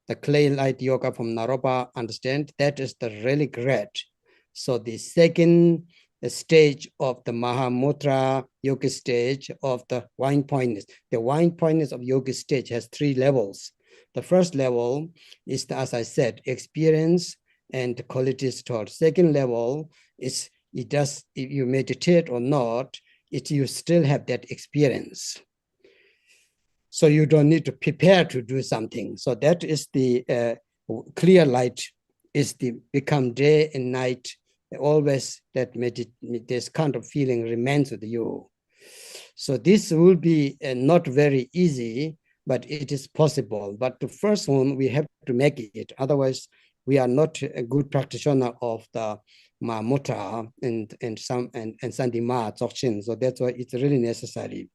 The clear light yoga from Naropa, understand? That is the really great. So the second stage of the Mahamudra yoga stage of the wine pointness. The wine pointness of yoga stage has 3 levels. The first level is, as I said, experience and qualities taught. Second level is if you meditate or not, you still have that experience. So you don't need to prepare to do something. So that is the clear light is become day and night, always that this kind of feeling remains with you. So this will be not very easy, but it is possible. But the first one, we have to make it. Otherwise, we are not a good practitioner of the Mahamudra and Sandima Dzogchen. So that's why it's really necessary.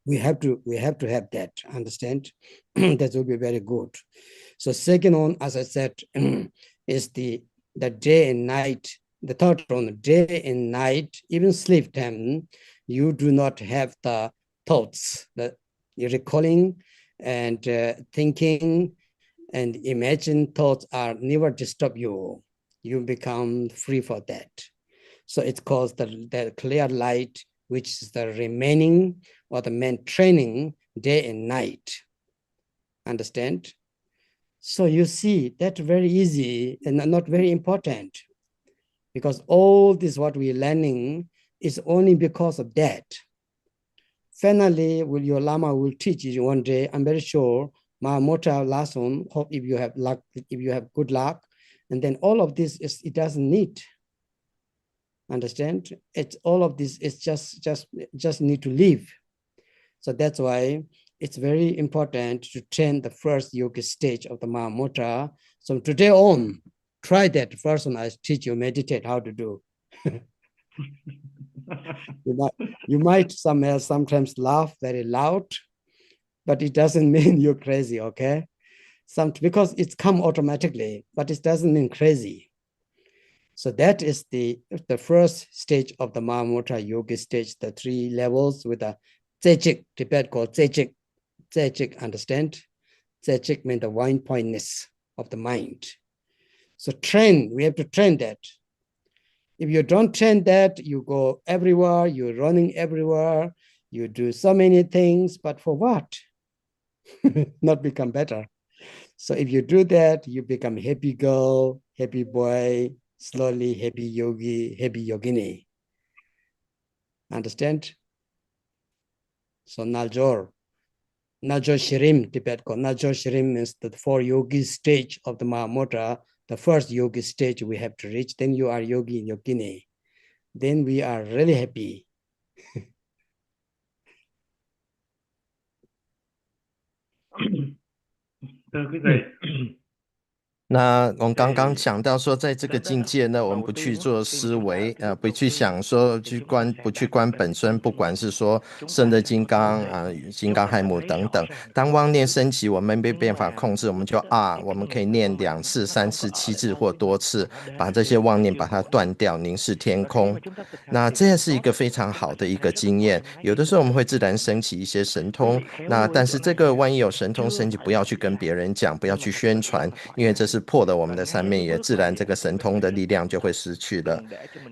We have to have that, understand? That will be very good. So second one, as I said, is the day and night. The third one, day and night, even sleep time, you do not have the thoughts, that you're recalling and thinking and imagine thoughts are never disturb you. You become free for that. So it's called the clear light, which is the remaining or the main training day and night. Understand? So you see, that's very easy and not very important, because all this what we're learning is only because of that. Finally, your Lama will teach you one day, I'm very sure, Mahamudra last one, hope if you have luck, if you have good luck, and then all of this it doesn't need. Understand? It's all of this is just need to live. So that's why it's very important to train the first yoga stage of the Mahamudra. So today on, try that first one. I teach you meditate how to do. You might sometimes laugh very loud, but it doesn't mean you're crazy, okay? Because it's come automatically, but it doesn't mean crazy. So that is the first stage of the Mahamudra yoga stage, the 3 levels with the Tsechik, Tibet called Tsechik. Tsechik, understand? Tsechik means the wine pointness of the mind. So we have to train that. If you don't train that, you go everywhere, you're running everywhere, you do so many things, but for what? Not become better. So if you do that, you become happy girl, happy boy, slowly happy yogi, happy yogini. Understand? So Naljor Shirim, Tibet called Naljor Shirim means the 4 yogi stage of the Mahamudra. The first yogi stage we have to reach, then you are yogi, yogini. Then we are really happy. Thưa quý vị, 那我们刚刚讲到说，在这个境界呢，我们不去做思维，不去想说不去观本尊，不管是说圣的金刚金刚亥母等等。当妄念升起，我们没办法控制，我们就我们可以念2次、3次、7次或多次，把这些妄念把它断掉，凝视天空。那这也是一个非常好的一个经验。有的时候我们会自然升起一些神通，但是这个万一有神通升起，不要去跟别人讲，不要去宣传，因为这是破了我们的三昧耶，自然这个神通的力量就会失去了。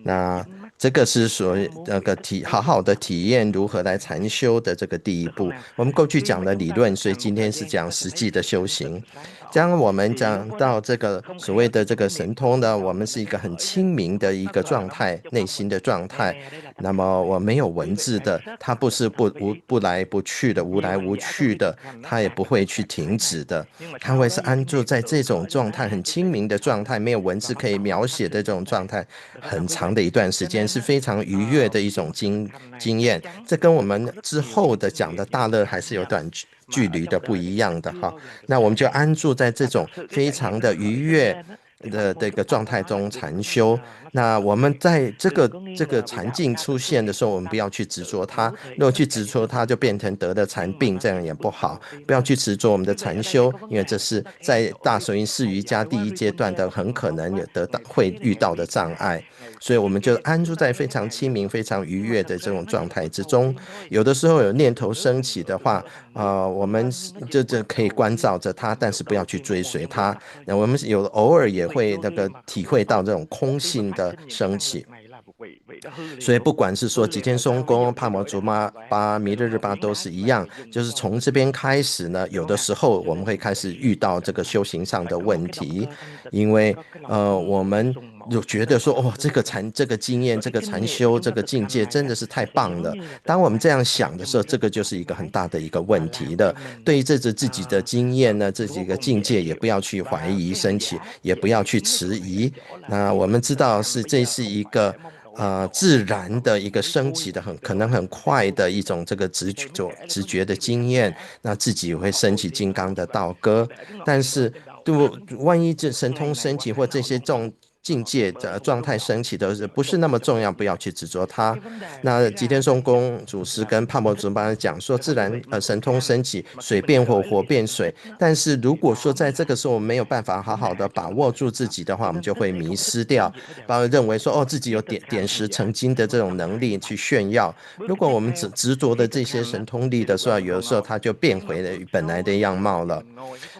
那这个是说那个好好的体验如何来禅修的这个第一步。我们过去讲了理论，所以今天是讲实际的修行。当我们讲到这个所谓的这个神通呢，我们是一个很清明的一个状态，内心的状态。那么我没有文字的，它不是不来不去的，无来无去的，它也不会去停止的，它会是安住在这种状态，很清明的状态，没有文字可以描写的这种状态，很长的一段时间，是非常愉悦的一种经验。这跟我们之后的讲的大乐还是有段距离的不一样的哈。那我们就安住在这种非常的愉悦的这个状态中禅修。那我们在这个禅境出现的时候，我们不要去执着它，如果去执着它，就变成得了禅病，这样也不好。不要去执着我们的禅修，因为这是在大手印四瑜伽第1阶段的很可能也会遇到的障碍。所以我们就安住在非常清明、非常愉悦的这种状态之中。有的时候有念头升起的话，我们就可以关照着它，但是不要去追随它。那我们偶尔也会体会到这种空性的升起。所以不管是说吉天松宫、帕摩竹巴、弥勒日巴都是一样，就是从这边开始呢，有的时候我们会开始遇到这个修行上的问题，因为我们就觉得说这个经验、这个禅修、这个境界真的是太棒了。当我们这样想的时候，这个就是一个很大的一个问题的。对于自己的经验呢，这几个境界也不要去怀疑升起，也不要去迟疑。那我们知道这是一个自然的一个升起的可能很快的一种这个直觉的经验，那自己会升起金刚的道歌。但是万一这神通升起或这些境界的状态升起的不是那么重要，不要去执着它。那吉天松宫祖师跟帕摩祖巴讲说，自然神通升起，水变火，火变水。但是如果说在这个时候我们没有办法好好的把握住自己的话，我们就会迷失掉，认为说自己有点石成金的这种能力去炫耀。如果我们执着的这些神通力的时候，有的时候它就变回了本来的样貌了。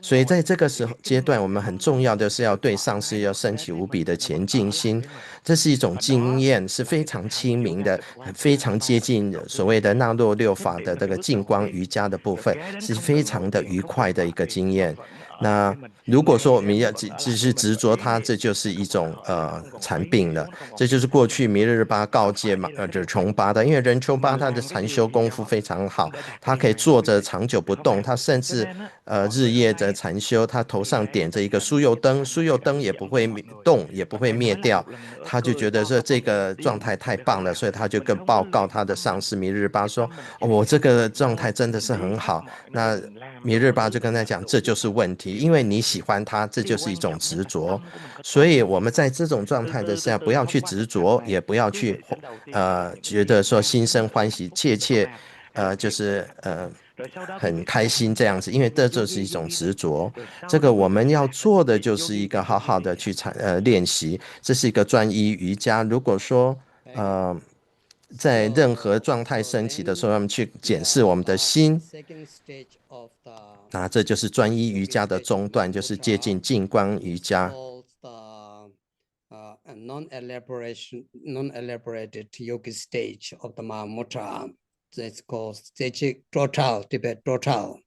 所以在这个阶段，我们很重要的是要对上师要升起无比的前进心，这是一种经验，是非常亲民的，非常接近所谓的纳洛六法的这个净光瑜伽的部分，是非常的愉快的一个经验。那如果说我们要只是执着它，这就是一种禅病了。这就是过去弥勒日巴告诫忍琼巴的，因为忍琼巴他的禅修功夫非常好，他可以坐着长久不动，他甚至日夜的禅修，他头上点着一个酥油灯，酥油灯也不会动，也不会灭掉。他就觉得说这个状态太棒了，所以他就报告他的上师弥勒日巴说：“我这个状态真的是很好。”那弥勒日巴就跟他讲，这就是问题，因为你喜欢他，这就是一种执着。所以我们在这种状态的下，不要去执着，也不要去觉得说心生欢喜，切就是很开心这样子，因为这就是一种执着。这个我们要做的就是一个好好的去练习，这是一个专一瑜伽。如果说在任何状态升起的时候，我们去检视我们的心，那这就是专一瑜伽的中段，就是接近净光瑜伽。non-elaborated yogi stage of the Mahamudra. It's called Total, Tibet Total.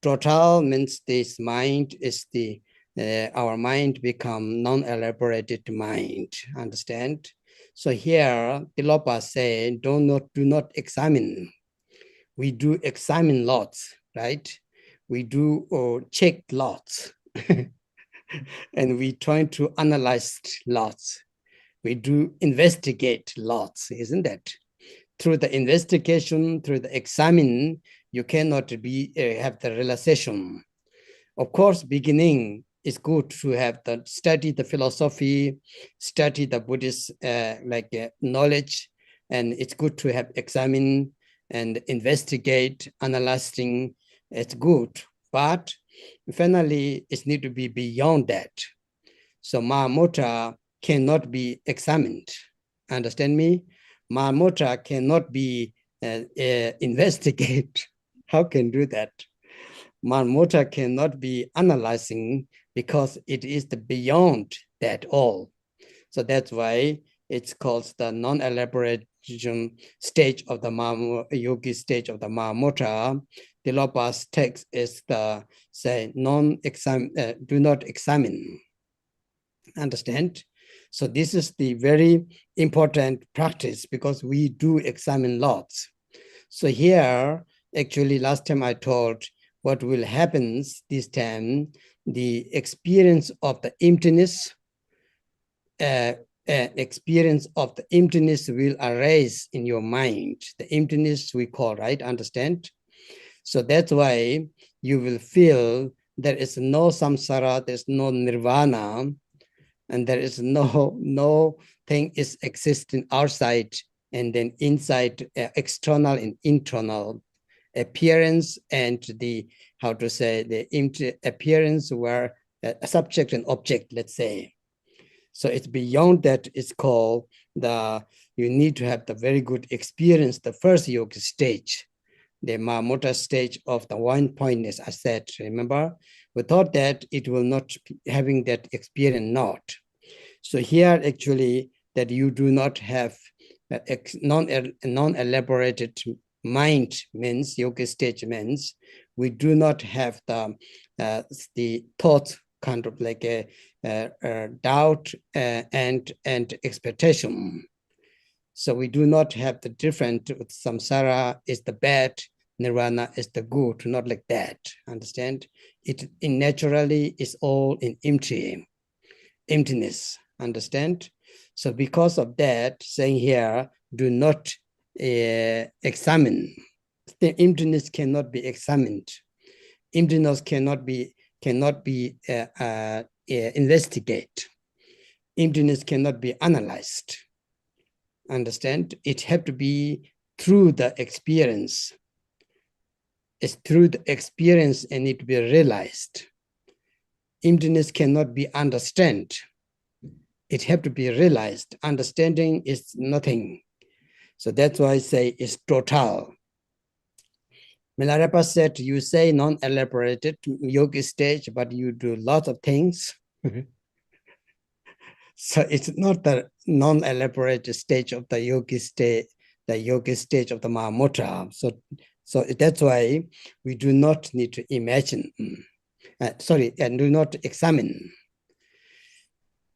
Total means this mind is the our mind become non-elaborated mind, understand? So here, Tilopa say, do not examine. We do examine lots, right? We do check lots. And we try to analyze lots. We do investigate lots, isn't that? Through the investigation, through the examine, you cannot have the realization. Of course, beginning is good to have study the philosophy, study the Buddhist knowledge, and it's good to have examine and investigate, analyzing. It's good, but finally, it needs to be beyond that. So Mahamudra cannot be examined. Understand me? Mahamudra cannot be investigate. How can do that? Mahamudra cannot be analyzing because it is the beyond that all. So that's why it's called the non-elaboration stage of the yogi stage of the Mahamudra. The Lopa's text is the say do not examine. Understand? So this is the very important practice because we do examine lots. So here, actually, last time I told what will happen this time, the experience of the emptiness, experience of the emptiness will arise in your mind. The emptiness we call, right? Understand? So that's why you will feel there is no samsara, there's no nirvana, and there is no thing is existing outside and then inside, external and internal appearance and the, how to say, the appearance where a subject and object, let's say. So it's beyond that, it's called you need to have the very good experience, the first yoga stage, the Mahamudra stage of the one-pointedness, I said, remember? Without that, it will not be having that experience, not. So here, actually, that you do not have non-elaborated mind means, yoga stage means, we do not have the thought kind of like a doubt and expectation. So we do not have the different, samsara is the bad, nirvana is the good, not like that, understand? It naturally is all in emptiness, understand? So because of that, saying here, do not examine. The emptiness cannot be examined. Emptiness cannot be investigate. Emptiness cannot be analyzed. Understand? It have to be through the experience. It's through the experience and it be realized. Emptiness cannot be understood. It have to be realized. Understanding is nothing. So that's why I say it's total. Milarepa said, you say non-elaborated yogi stage, but you do lots of things. So it's not the non-elaborated stage of the yogi stage, the yogi stage of the Mahamudra. So that's why we do not need to imagine, and do not examine.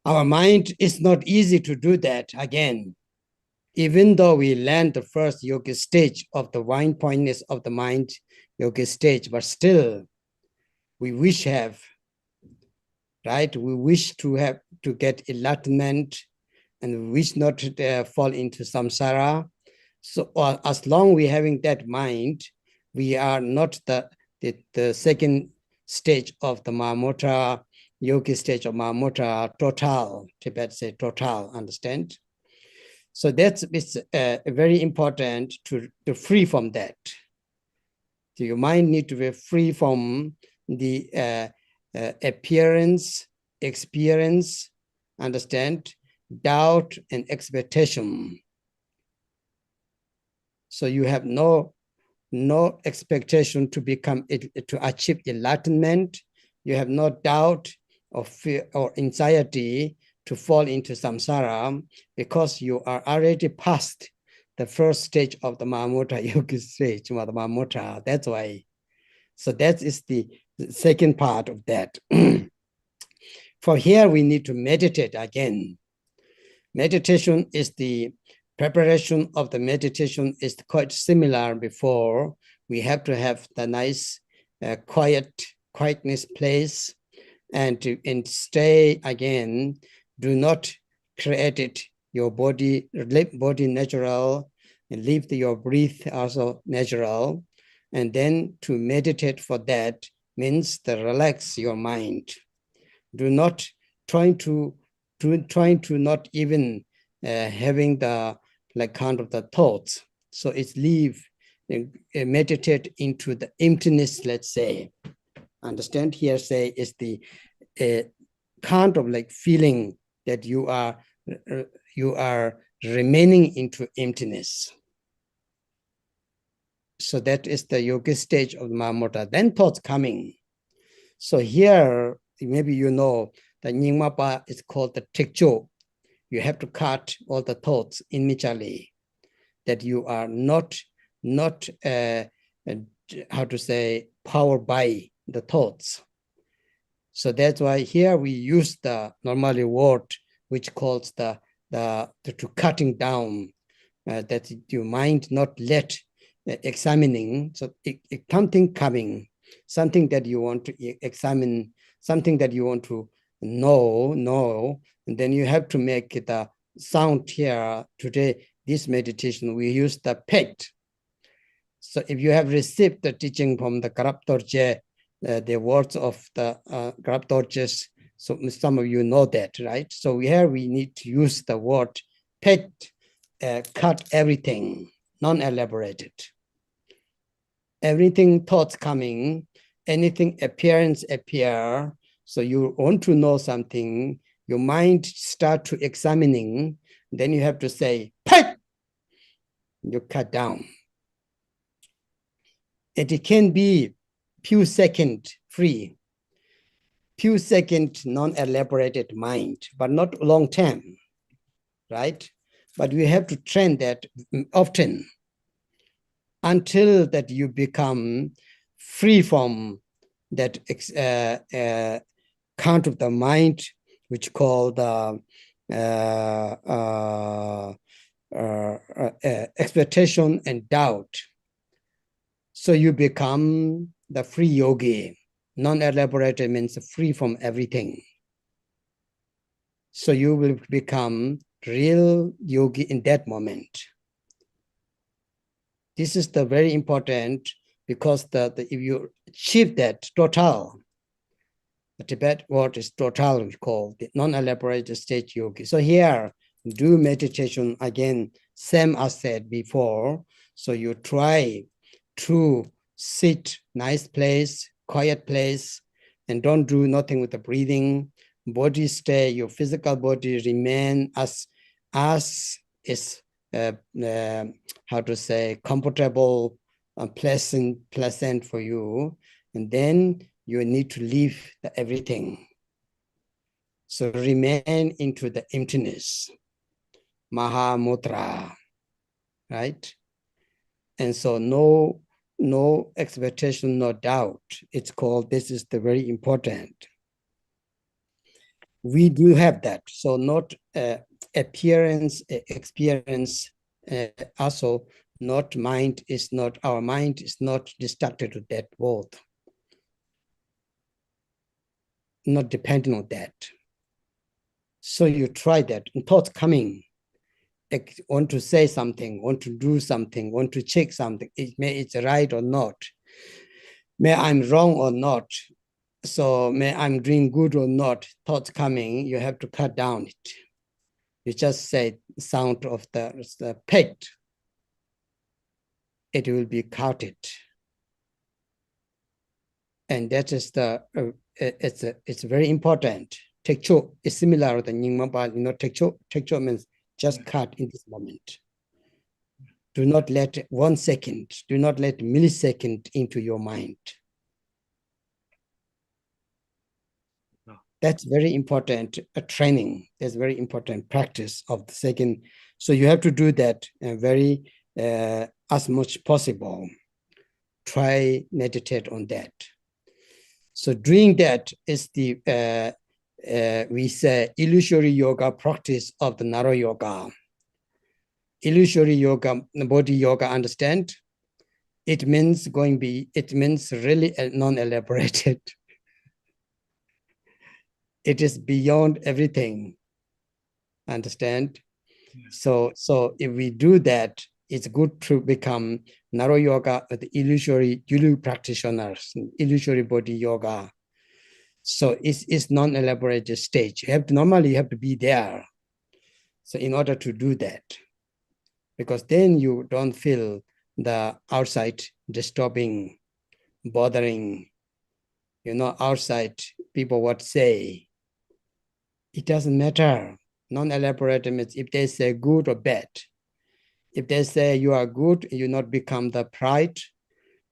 Our mind is not easy to do that again. Even though we learn the first yoga stage of the one-pointedness of the mind yoga stage, but still we wish have, right? We wish to have to get enlightenment and we wish not to fall into samsara. So as long we having that mind, we are not the second stage of the Mahamudra, yoga stage of Mahamudra, total, Tibet say total, understand? So that's very important to free from that. So your mind need to be free from the appearance, experience, understand, doubt and expectation. So you have no expectation to achieve enlightenment. You have no doubt or fear or anxiety to fall into samsara because you are already past the first stage of the Mahamudra yoga stage, the Mahamudra. That's why. So that is the second part of that. For here, we need to meditate again. Meditation is the preparation of the meditation is quite similar before. We have to have the nice quietness place and stay again. Do not create it, your body natural, and leave your breath also natural. And then to meditate for that means to relax your mind. Do not trying to not even having the kind of the thoughts. So it's leave and meditate into the emptiness, let's say. Understand here say is the kind of like feeling that you are remaining into emptiness. So that is the yoga stage of Mahamudra. Then thoughts coming. So here, maybe you know, the Nyingmapa is called the Tekcho. You have to cut all the thoughts initially, that you are not how to say, powered by the thoughts. So that's why here we use the normally word which calls the to cutting down, that your mind not let examining. So something coming, something that you want to examine, something that you want to know, and then you have to make the sound here. Today, this meditation, we use the pet. So if you have received the teaching from the Garab Dorje, the words of the Garab Dorjes, so some of you know that, right? So here we need to use the word pet, cut everything, non-elaborated. Everything thoughts coming, anything appearance appear. So you want to know something, your mind start to examining, then you have to say, pet! You cut down. It can be few seconds free, few seconds non-elaborated mind, but not long term, right? But we have to train that often until that you become free from that count of the mind, which called expectation and doubt. So you become the free yogi. Non-elaborated means free from everything. So you will become real yogi in that moment. This is the very important, because if you achieve that total, the Tibet word is total, we call the non-elaborated state yogi. So here, do meditation again, same as said before. So you try to sit nice place, quiet place, and don't do nothing with the breathing. Body stay, your physical body remain as is how to say, comfortable, pleasant for you. And then you need to leave everything. So remain into the emptiness, Mahamudra, right? And so no expectation, no doubt. It's called, this is the very important. We do have that. So not appearance, experience, also not mind is not, our mind is not distracted to that world. Not depending on that. So you try that, and thoughts coming, want to say something, want to do something, want to check something, it's right or not, may I'm wrong or not, so may I'm doing good or not, thoughts coming, you have to cut down it. You just say sound of the pet, it will be counted. And that is the, it's very important. Tekcho is similar to Nyingmapa, you know, Tekcho means just cut in this moment. Do not let 1 second, do not let millisecond into your mind. That's very important training. That's very important practice of the second. So you have to do that very as much possible. Try meditate on that. So doing that is the we say illusory yoga practice of the narrow yoga. Illusory yoga, body yoga, understand? It means it means really non-elaborated. It is beyond everything, understand? So if we do that, it's good to become narrow yoga with illusory practitioners, illusory body yoga. So it's non-elaborated stage. Normally you have to be there. So in order to do that, because then you don't feel the outside disturbing, bothering, outside people what say. It doesn't matter. Non-elaborated means if they say good or bad. If they say you are good, you not become the proud.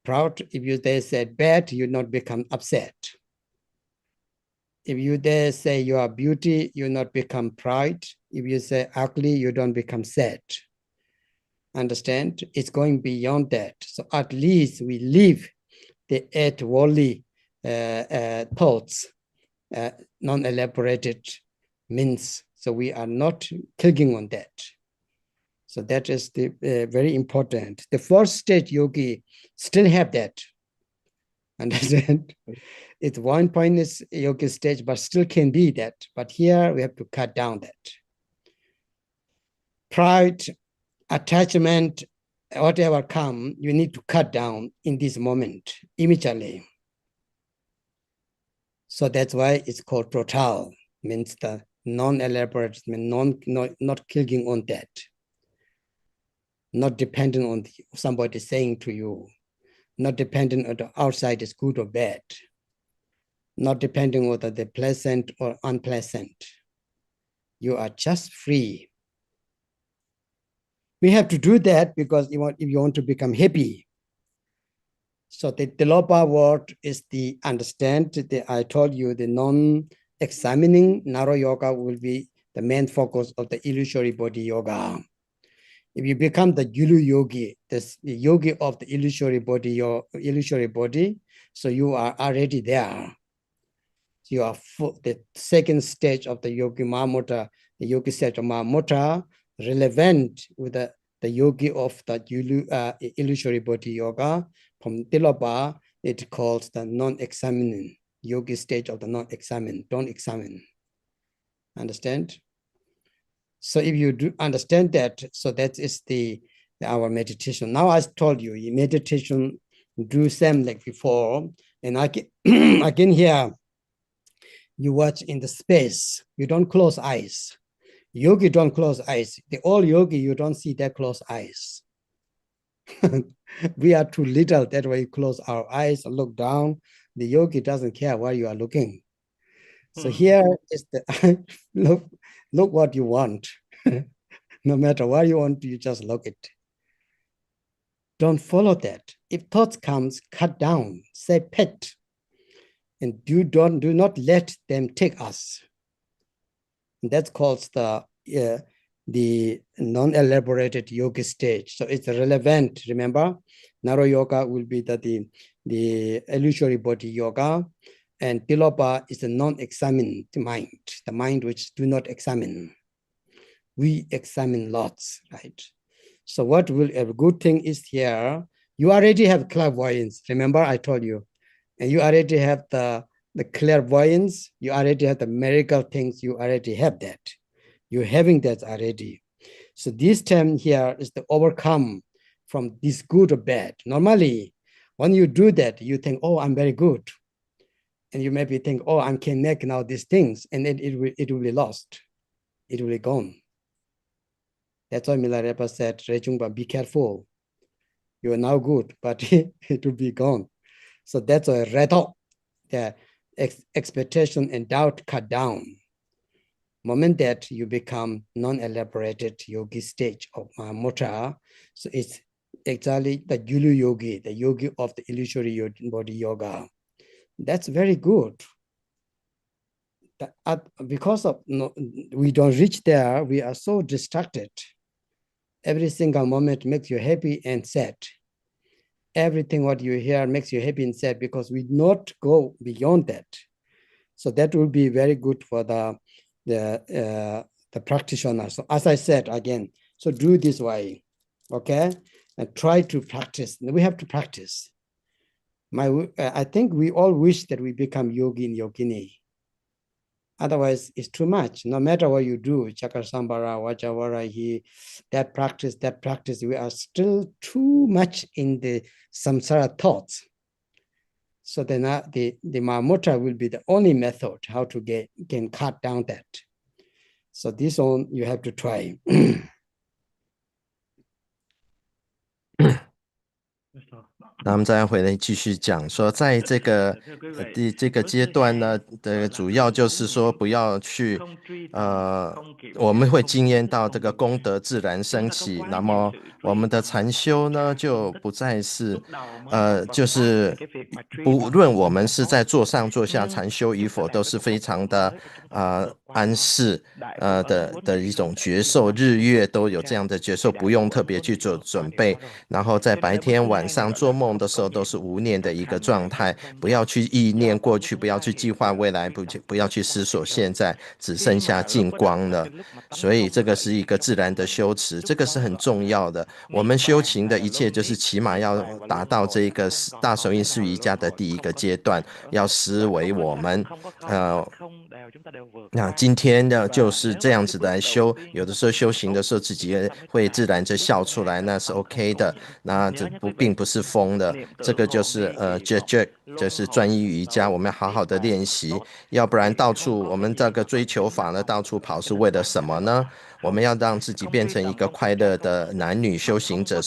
If they say bad, you not become upset. If they say you are beauty, you not become pride. If you say ugly, you don't become sad. Understand? It's going beyond that. So at least we leave the 8 worldly thoughts, non-elaborated means. So we are not clicking on that. So that is the very important. The first stage yogi still have that. Understand? It's one point is yogi stage, but still can be that. But here we have to cut down that. Pride, attachment, whatever come, you need to cut down in this moment immediately. So that's why it's called total, means the non-elaborate, not clicking on that. Not dependent on somebody saying to you, not dependent on the outside is good or bad, not depending on whether they're pleasant or unpleasant. You are just free. We have to do that because if you want to become happy. So the Tilopa word is the understand. I told you the non-examining narrow yoga will be the main focus of the illusory body yoga. If you become the Gulu yogi, the yogi of the illusory body, so you are already there. You are the second stage of the yogi Mahamudra, the yogi stage of Mahamudra, relevant with the yogi of the illusory body yoga. From Tilopa, it calls the non-examining, yogi stage of the non-examine, don't examine. Understand? So if you do understand that, so that is our meditation. Now I told you, in meditation, do same like before, and again here, you watch in the space. You don't close eyes. Yogi don't close eyes. The old yogi, you don't see that close eyes. We are too little, that way we close our eyes and look down. The yogi doesn't care where you are looking. So here is the look what you want. No matter what you want, you just look it. Don't follow that. If thoughts comes, cut down, say pet, and do not let them take us. And that's called the non-elaborated yoga stage. So it's relevant. Remember, narrow yoga will be the illusory body yoga, and Tilopa is the non-examined mind, the mind which do not examine. We examine lots, right? So what will a good thing is here, you already have clairvoyance. Remember I told you, and you already have the clairvoyance, you already have the miracle things, you already have that. You're having that already. So this time here is to overcome from this good or bad. Normally, when you do that, you think, oh, I'm very good. And you maybe think, oh, I can make now these things, and then it will be lost. It will be gone. That's why Milarepa said, Rechungpa, be careful. You are now good, but it will be gone. So that's a reto, the expectation and doubt cut down. Moment that you become non-elaborated yogi stage of Mahamudra, so it's exactly the Gulu yogi, the yogi of the illusory body yoga. That's very good. Because of we don't reach there, we are so distracted. Every single moment makes you happy and sad. Everything what you hear makes you happy and sad because we not go beyond that. So that will be very good for the practitioner. So as I said again, so do this way, okay, and try to practice. We have to practice. I think we all wish that we become yogi and yogini. Otherwise, it's too much. No matter what you do, Chakasambhara, Vajavara, that practice, we are still too much in the samsara thoughts. So then the Mahamudra will be the only method how to can cut down that. So this one you have to try. 那我们再回来继续讲说，在这个阶段呢的主要就是说，不要去我们会经验到这个功德自然升起，那么我们的禅修呢就不再是就是不论我们是在坐上坐下禅修与否，都是非常的安适的一种觉受，日月都有这样的觉受，不用特别去做准备，然后在白天晚上做梦的时候都是无念的一个状态，不要去意念过去，不要去计划未来，不要去思索现在，只剩下净光了。所以这个是一个自然的修持，这个是很重要的。我们修行的一切就是起码要达到这个大手印四瑜伽的第一个阶段，要思维我们那今天呢就是这样子来修，有的时候修行的时候自己会自然就笑出来，那是 OK 的，那这并不是疯的，这个就是就是专一瑜伽，我们要好好的练习，要不然到处我们这个追求法呢，到处跑是为了什么呢？我们要让自己变成一个快乐的男女修行者，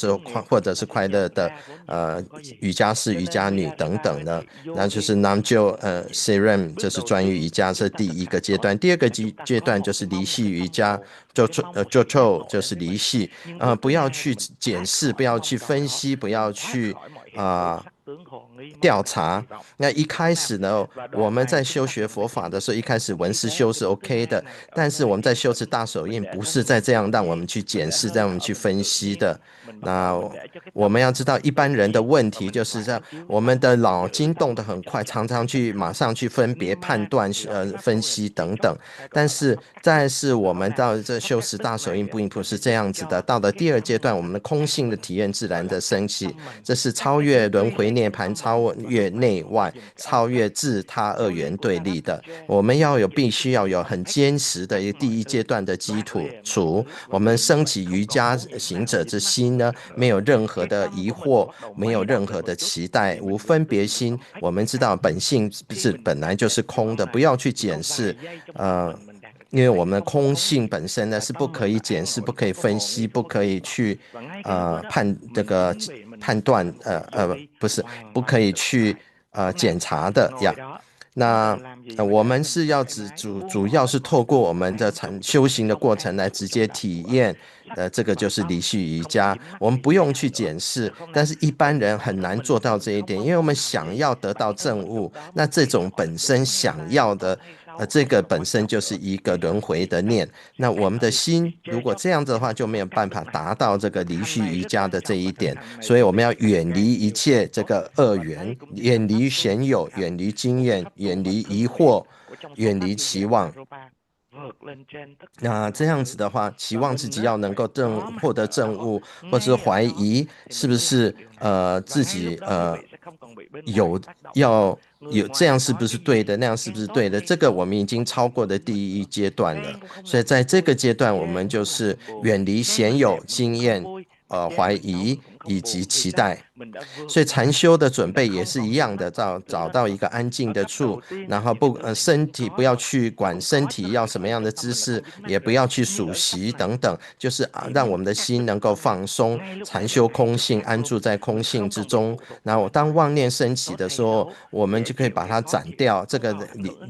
或者是快乐的瑜伽士、瑜伽女等等的，那就是 Namjo Serim， 这是专一瑜伽，这是第一个阶段。第二个阶段就是离系瑜伽，Jocho 就是离系，不要去检视，不要去分析，不要去调查。那一开始呢，我们在修学佛法的时候，一开始闻思修是 OK 的，但是我们在修持大手印，不是在这样让我们去检视，让我们去分析的。那我们要知道，一般人的问题就是在我们的脑筋动得很快，常常马上去分别、判断、分析等等。但是我们到这修持大手印并不是这样子的。到了第二阶段，我们的空性的体验自然的升起，这是超越轮回涅槃，超越内外，超越自他二元对立的。我们必须要有很坚实的第一阶段的基础，我们升起瑜伽行者之心呢，没有任何的疑惑，没有任何的期待，无分别心。我们知道本性本来就是空的，不要去检视，因为我们空性本身呢是不可以检视、不可以分析、不可以去判断，不是不可以去检查的呀。那我们是要主要是透过我们的修行的过程来直接体验，这个就是离系瑜伽。我们不用去检视，但是一般人很难做到这一点，因为我们想要得到证悟，那这种本身想要的。这个本身就是一个轮回的念，那我们的心如果这样子的话，就没有办法达到这个离系瑜伽的这一点，所以我们要远离一切这个恶缘，远离显有，远离经验，远离疑惑，远离期望。那这样子的话，期望自己要能够获得证悟，或是怀疑是不是自己有这样是不是对的，那样是不是对的？这个我们已经超过的第一阶段了，所以在这个阶段，我们就是远离显有经验、怀疑以及期待。所以禅修的准备也是一样的，找到一个安静的处，然后身体不要去管身体要什么样的姿势，也不要去数息等等，就是让我们的心能够放松，禅修空性，安住在空性之中。然后当妄念升起的时候，我们就可以把它斩掉。这个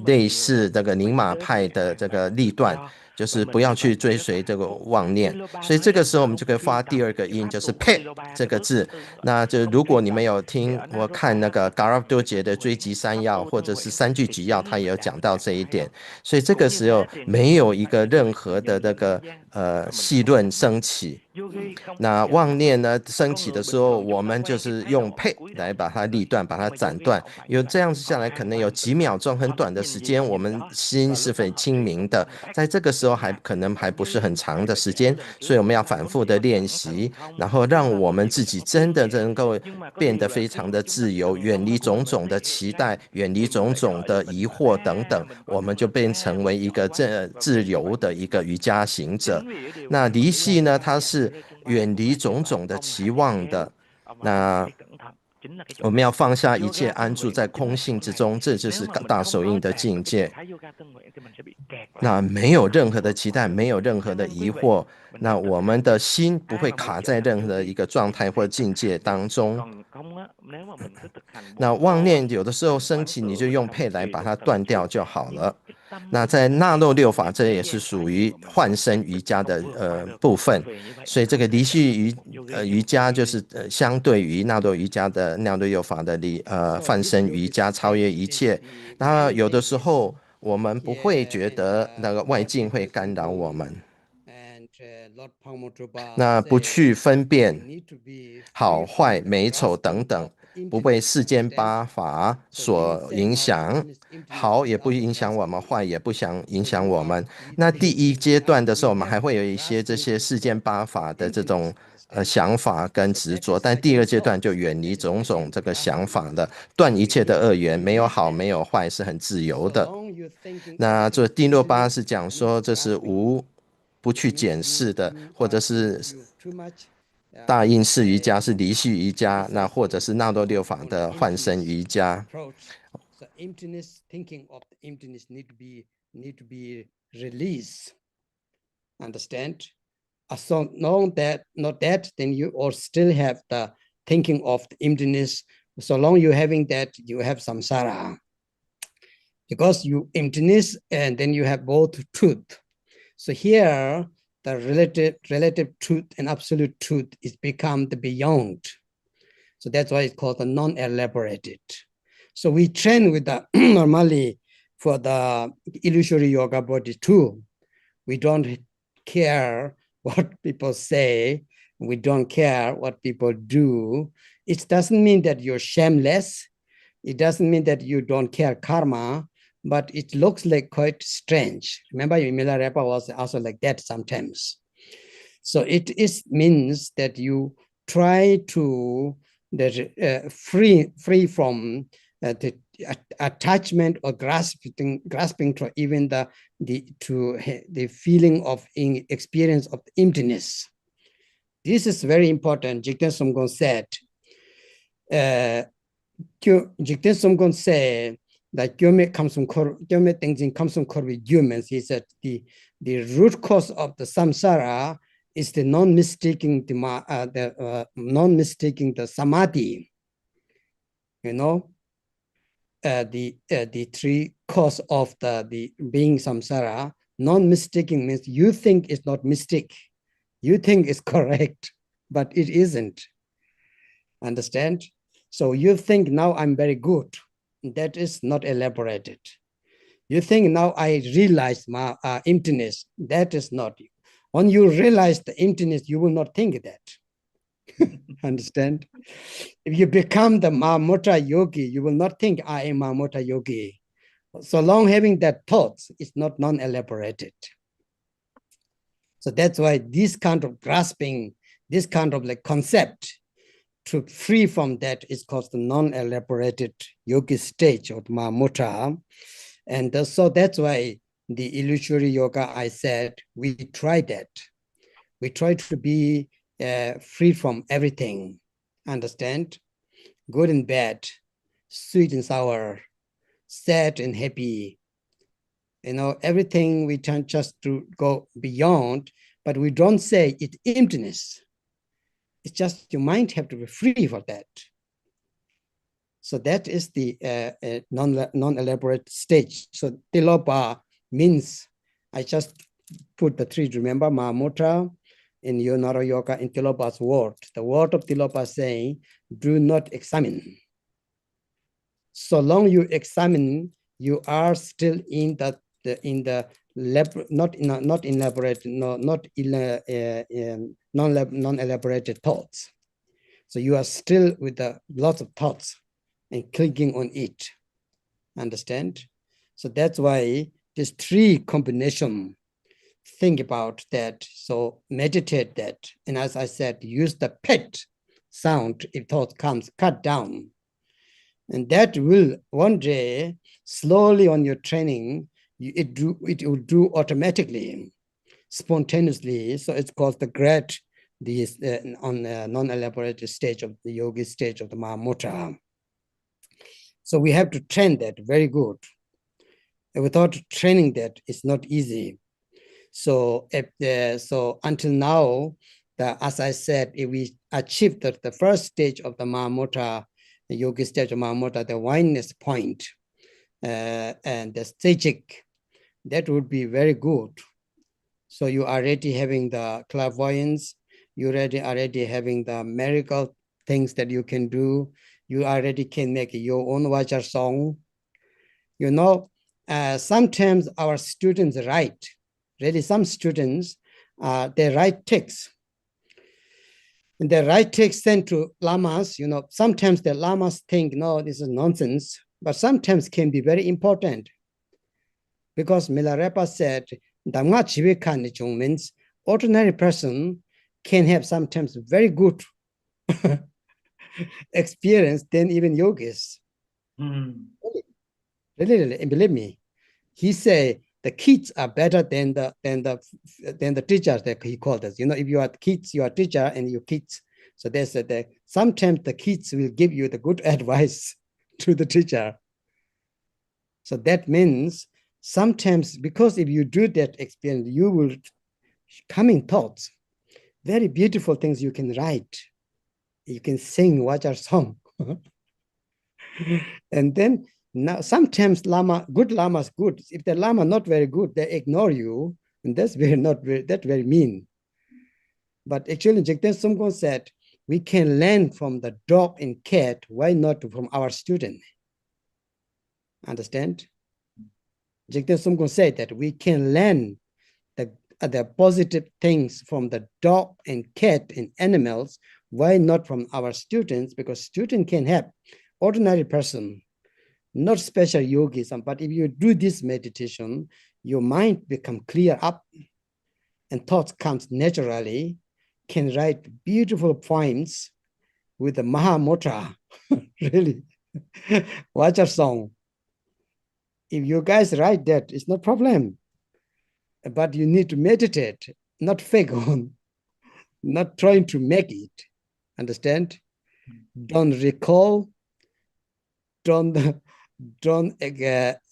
类似这个宁玛派的这个立断。就是不要去追随这个妄念，所以这个时候我们就可以发第二个音，就是佩这个字。那就如果你们有听我看那个 Gaurav Dorje 的追击三要或者是三句集要，他也有讲到这一点。所以这个时候没有一个任何的这个细论升起，那妄念呢升起的时候，我们就是用配来把它立断，把它斩断。有这样子下来，可能有几秒钟很短的时间，我们心是很清明的。在这个时候可能还不是很长的时间，所以我们要反复的练习，然后让我们自己真的能够变得非常的自由，远离种种的期待，远离种种的疑惑等等，我们就变成为一个自由的一个瑜伽行者。那离系呢，它是远离种种的期望的。那我们要放下一切，安住在空性之中，这就是大手印的境界。那没有任何的期待，没有任何的疑惑，那我们的心不会卡在任何的一个状态或境界当中。那妄念有的时候升起，你就用配来把它断掉就好了。那在纳漏六法，这也是属于幻身瑜伽的部分，所以这个离系瑜伽就是相对于纳漏瑜伽的纳漏六法的幻身瑜伽，超越一切。那有的时候我们不会觉得那个外境会干扰我们，那不去分辨好坏美丑等等，不被世间八法所影响，好也不影响我们，坏也不想影响我们。那第一阶段的时候，我们还会有一些这些世间八法的这种想法跟执着，但第二阶段就远离种种这个想法了，断一切的恶缘，没有好没有坏，是很自由的。那这第六八是讲说这是不去检视的，或者是大印四瑜伽是离系瑜伽，那或者是纳多六法的幻身瑜伽。So emptiness, thinking of the emptiness need to be released. Understand? So not that, then you or still have the thinking of the emptiness. So long you having that, you have samsara. Because you emptiness and then you have both truth. So here the relative truth and absolute truth is become the beyond. So that's why it's called the non-elaborated. So we train with the normally for the illusory yoga body too. We don't care what people say. We don't care what people do. It doesn't mean that you're shameless. It doesn't mean that you don't care karma, but it looks like quite strange. Remember, Mila Rapa was also like that sometimes. So it means that you try to free from the attachment or grasping to even the feeling of experience of emptiness. This is very important. Jigten Somgon said. Jigten Somgon said that Gyome Tenzin comes from with humans. He said the root cause of the samsara is the non-mistaking the samadhi. You know, the three cause of the being samsara. Non-mistaking means you think it's not mistake. You think it's correct, but it isn't. Understand? So you think now I'm very good. That is not elaborated. You think now I realize my emptiness. That is not. When you realize the emptiness, you will not think that. Understand? If you become the Mahamudra yogi, you will not think I am Mahamudra yogi. So long having that thought, it's not non-elaborated. So that's why this kind of grasping, this kind of like concept, to free from that is called the non-elaborated yogi stage of Mahamudra. And so that's why the illusory yoga, I said, we try that. We try to be free from everything. Understand? Good and bad, sweet and sour, sad and happy. You know, everything we try just to go beyond, but we don't say it's emptiness. It's just your mind have to be free for that. So that is the non-elaborate stage. So Tilopa means, I just put the three, remember Mahamudra in Yonara Yoga in Tilopa's word. The word of Tilopa saying, do not examine. So long you examine, you are still in the not elaborate, non-elaborated thoughts. So you are still with lots of thoughts and clicking on it. Understand? So that's why this three combination. Think about that. So meditate that. And as I said, use the pet sound if thought comes, cut down. And that will one day, slowly on your training, it will do automatically, spontaneously. So it's called the great, on the non-elaborated stage of the yogi stage of the Mahamudra. So we have to train that very good. And without training that, it's not easy. So, so until now, as I said, if we achieve the first stage of the Mahamudra, the yogi stage of Mahamudra, the oneness point, and the stagic, that would be very good. So you are already having the clairvoyance, you already having the miracle things that you can do. You already can make your own Vajra song. You know, sometimes our students write. Really, some students, they write texts. And they write texts sent to lamas. You know, sometimes the lamas think, no, this is nonsense, but sometimes can be very important. Because Milarepa said, Dhamma Chivikan means ordinary person can have sometimes very good experience than even yogis. Really, believe me. He said, the kids are better than the teachers that he called us. You know, if you are kids, you are teacher and you kids. So they said that sometimes the kids will give you the good advice to the teacher. So that means sometimes, because if you do that experience, you will come in thoughts, very beautiful things you can write. You can sing Vajra song. And then now, sometimes good lamas good. If the lama not very good, they ignore you, and that's very mean. But actually, Jigten Sumgon said, we can learn from the dog and cat. Why not from our student? Understand? Jigten Sumgon said that we can learn the positive things from the dog and cat and animals. Why not from our students? Because student can help ordinary person. Not special yogis, but if you do this meditation, your mind become clear up and thoughts comes naturally, can write beautiful poems with the Mahamudra, really, Vajra song. If you guys write that, it's no problem, but you need to meditate, not fake on, not trying to make it, understand? Don't recall, don't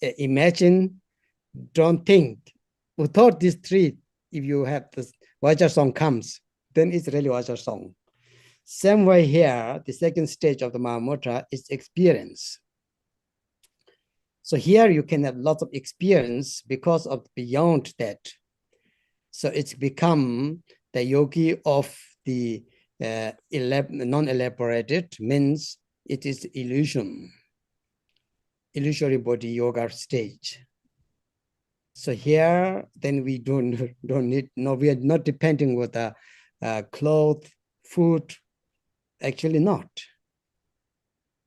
imagine, don't think. Without these three, if you have this Vajra song comes, then it's really Vajra song. Same way here, the second stage of the Mahamudra is experience. So here you can have lots of experience because of beyond that. So it's become the yogi of the non-elaborated, means it is illusion. Illusory body yoga stage. So here, then we don't need, no, we are not depending with the clothes, food, actually not.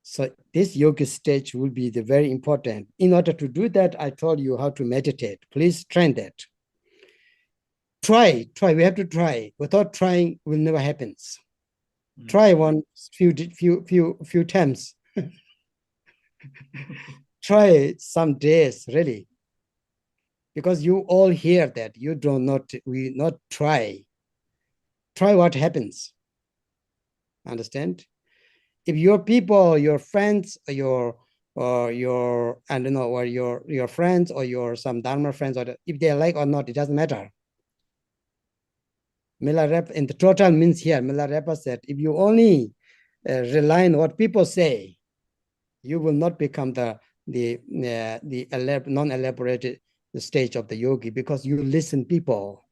So this yoga stage will be the very important. In order to do that, I told you how to meditate. Please train that. Try, we have to try. Without trying, will never happens. Try one few times. Try some days, really. Because you all hear that, you we not try. Try what happens. Understand? If your people, your friends, your I don't know, or your friends or your some Dharma friends, or if they like or not, it doesn't matter. Milarepa, in the total means here, Milarepa said, if you only rely on what people say, you will not become the non-elaborated stage of the yogi, because you listen people.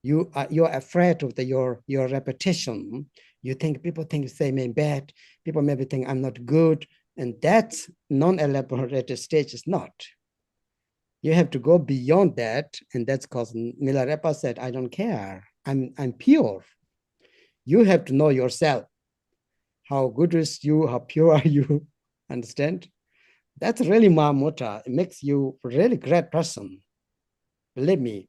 You're afraid of your repetition. You think people say me bad. People maybe think I'm not good, and that's non-elaborated stage is not. You have to go beyond that, and that's because Milarepa said, I don't care. I'm pure. You have to know yourself. How good is you? How pure are you? Understand? That's really Mahamudra. It makes you a really great person. Believe me.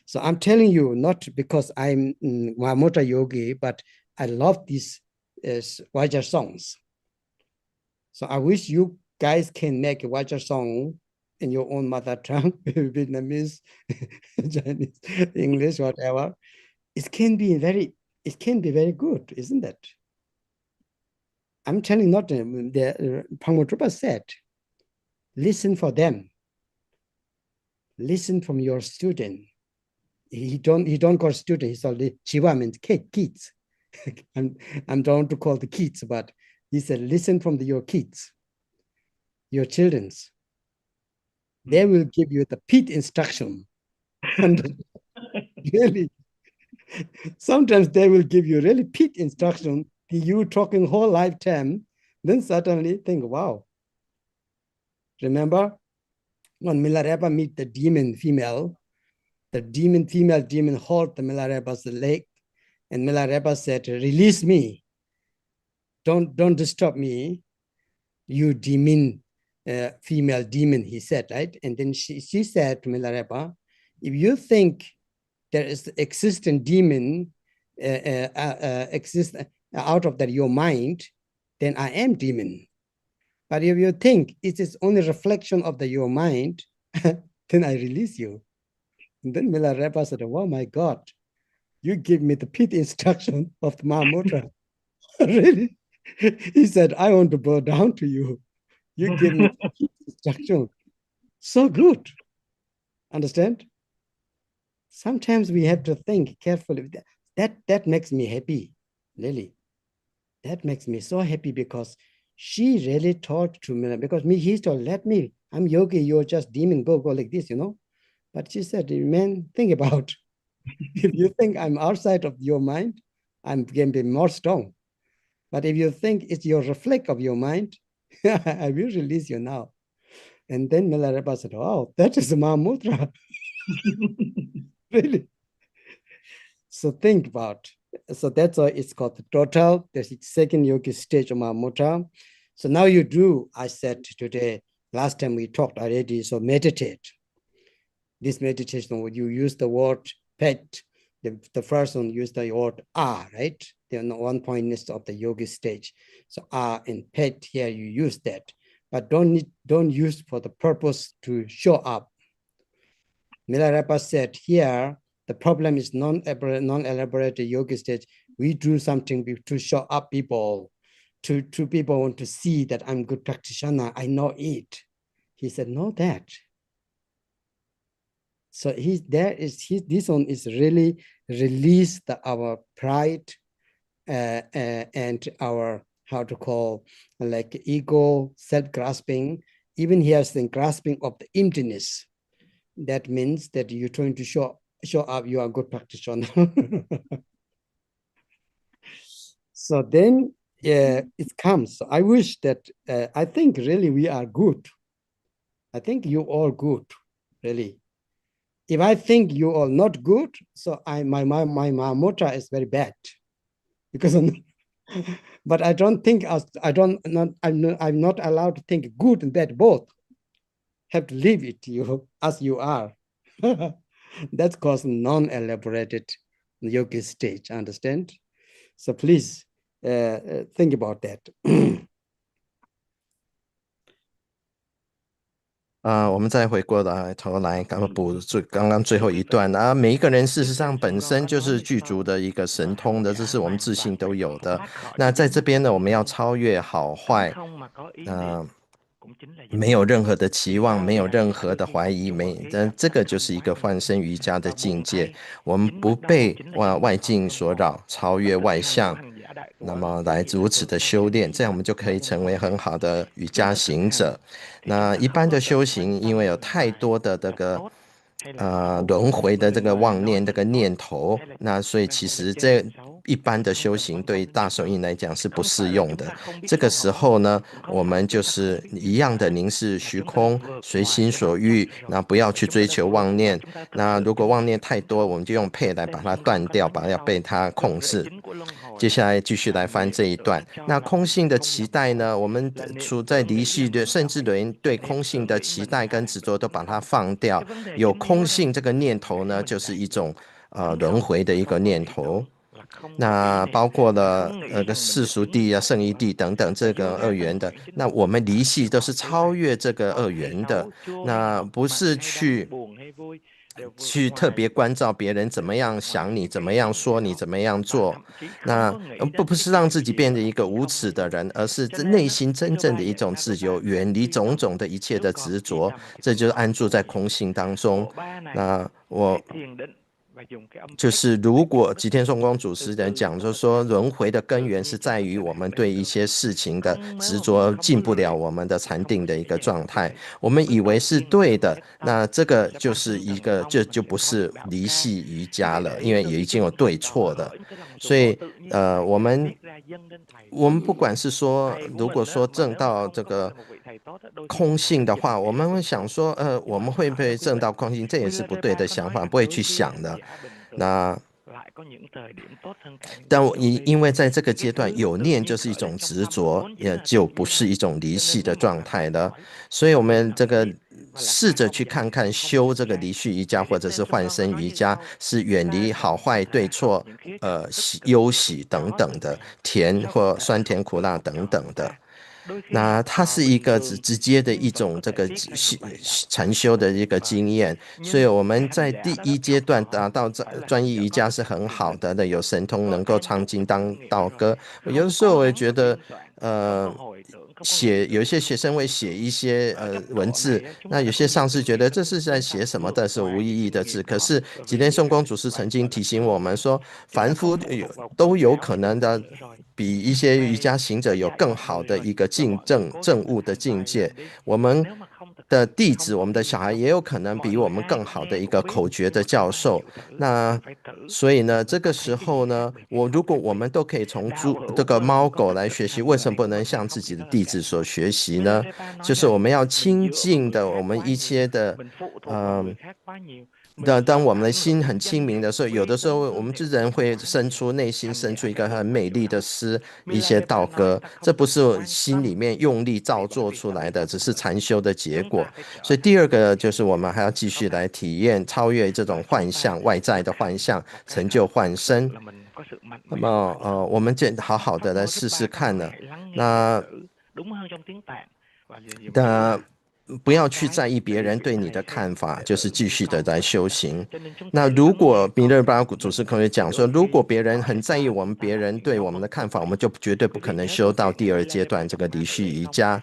So I'm telling you, not because I'm Mahamudra yogi, but I love these Vaja songs. So I wish you guys can make a Vaja song in your own mother tongue, Vietnamese, Chinese, English, whatever. It can be very good, isn't it? I'm telling not the Mahamudra said, listen for them. Listen from your student. He don't call student. He said Chiva means kids. I'm trying to call the kids, but he said listen from your kids, your children's. They will give you the pit instruction. And really, sometimes they will give you really pit instruction. You talking whole lifetime, then suddenly think, wow. Remember when Milarepa meet the demon female, the demon hold the Milarepa's leg, and Milarepa said, release me. Don't disturb me, you demon, female demon, he said, right? And then she said to Milarepa, if you think there is existent demon exist out of that your mind, then I am demon. But if you think it is only reflection of your mind, then I release you. And then Milarepa said, oh my God, you give me the pit instruction of the Mahamudra. Really? He said, I want to bow down to you. You give me the pit instruction. So good. Understand? Sometimes we have to think carefully. That makes me happy, really. That makes me so happy because she really taught to me, because he told, I'm yogi, you're just demon, go like this, But she said, man, think about, if you think I'm outside of your mind, I'm going to be more strong. But if you think it's your reflect of your mind, I will release you now. And then Milarepa said, oh, that is Mahamudra. Really? So think about. So that's why it's called the total. There's the second yogi stage of Mahamudra. So now you do, I said today, last time we talked already, so meditate. This meditation, when you use the word pet, the first one use the word right? The one pointness of the yogi stage. So and pet here, you use that. But don't use for the purpose to show up. Milarepa said here, the problem is non-elaborate yogi stage. We do something to show up people. To people want to see that I'm good practitioner. I know it. He said, no, that. So this one is really release our pride and our, how to call, like ego, self-grasping. Even here, the grasping of the emptiness. That means that you're trying to show up you are a good practitioner. So then it comes. So I wish that, I think really we are good. I think you all good, really. If I think you all not good, so my Mahamudra is very bad, because but I don't think I'm not allowed to think good and bad both. Have to leave it to you as you are. That's called non-elaborated yogi stage. Understand? So please think about that. 我们再回过头来，补刚刚最后一段啊。每一个人事实上本身就是具足的一个神通的，这是我们自信都有的。那在这边呢，我们要超越好坏，没有任何的期望，没有任何的怀疑，这个就是一个换身瑜伽的境界。我们不被外境所扰，超越外相，那么来如此的修炼，这样我们就可以成为很好的瑜伽行者。那一般的修行，因为有太多的这个轮回的这个妄念这个念头，那所以其实这一般的修行对大手印来讲是不适用的。这个时候呢，我们就是一样的凝视虚空，随心所欲，那不要去追求妄念。那如果妄念太多，我们就用配来把它断掉，要被它控制。接下来继续来翻这一段。那空性的期待呢，我们处在离系的，甚至连对空性的期待跟执着都把它放掉。有空性这个念头呢，就是一种轮回的一个念头。那包括了个世俗谛啊、圣义谛等等这个二元的，那我们离系都是超越这个二元的，那不是去特别关照别人怎么样想你，怎么样说你，怎么样做，那不是让自己变成一个无耻的人，而是内心真正的一种自由，远离种种的一切的执着，这就是安住在空性当中。那就是如果吉田松光祖师人讲，就是说轮回的根源是在于我们对一些事情的执着，进不了我们的禅定的一个状态。我们以为是对的，那这个就是一个就不是离系瑜伽了，因为也已经有对错的。所以我们不管是说，如果说证到这个空性的话，我们会想说，我们会不会证到空性？这也是不对的想法，不会去想的。那但因为在这个阶段有念就是一种执着，也就不是一种离系的状态了。所以我们这个试着去看看修这个离系瑜伽或者是换身瑜伽，是远离好坏对错、忧喜等等的甜或酸甜苦辣等等的。那它是一个直接的一种这个禅修的一个经验，所以我们在第一阶段达到专一瑜伽是很好的，有神通能够唱经当道歌。有的时候我也觉得有一些学生会写一些文字，那有些上师觉得这是在写什么的是无意义的字，可是吉田松光祖师曾经提醒我们说，凡夫都有可能的比一些瑜伽行者有更好的一个证悟的境界。我们的弟子，我们的小孩也有可能比我们更好的一个口诀的教授。那所以呢，这个时候呢，如果我们都可以从这个猫狗来学习，为什么不能向自己的弟子所学习呢？就是我们要亲近的，我们一些的当我们的心很清明的时候，有的时候我们人会内心生出一个很美丽的诗，一些道歌，这不是心里面用力造作出来的，只是禅修的结果。所以第二个就是我们还要继续来体验超越这种幻象，外在的幻象，成就幻身。那么我们就好好的来试试看呢。那不要去在意别人对你的看法，就是继续的在修行。那如果弥勒巴祖师可以讲说，如果别人很在意别人对我们的看法，我们就绝对不可能修到第二阶段这个离系瑜伽，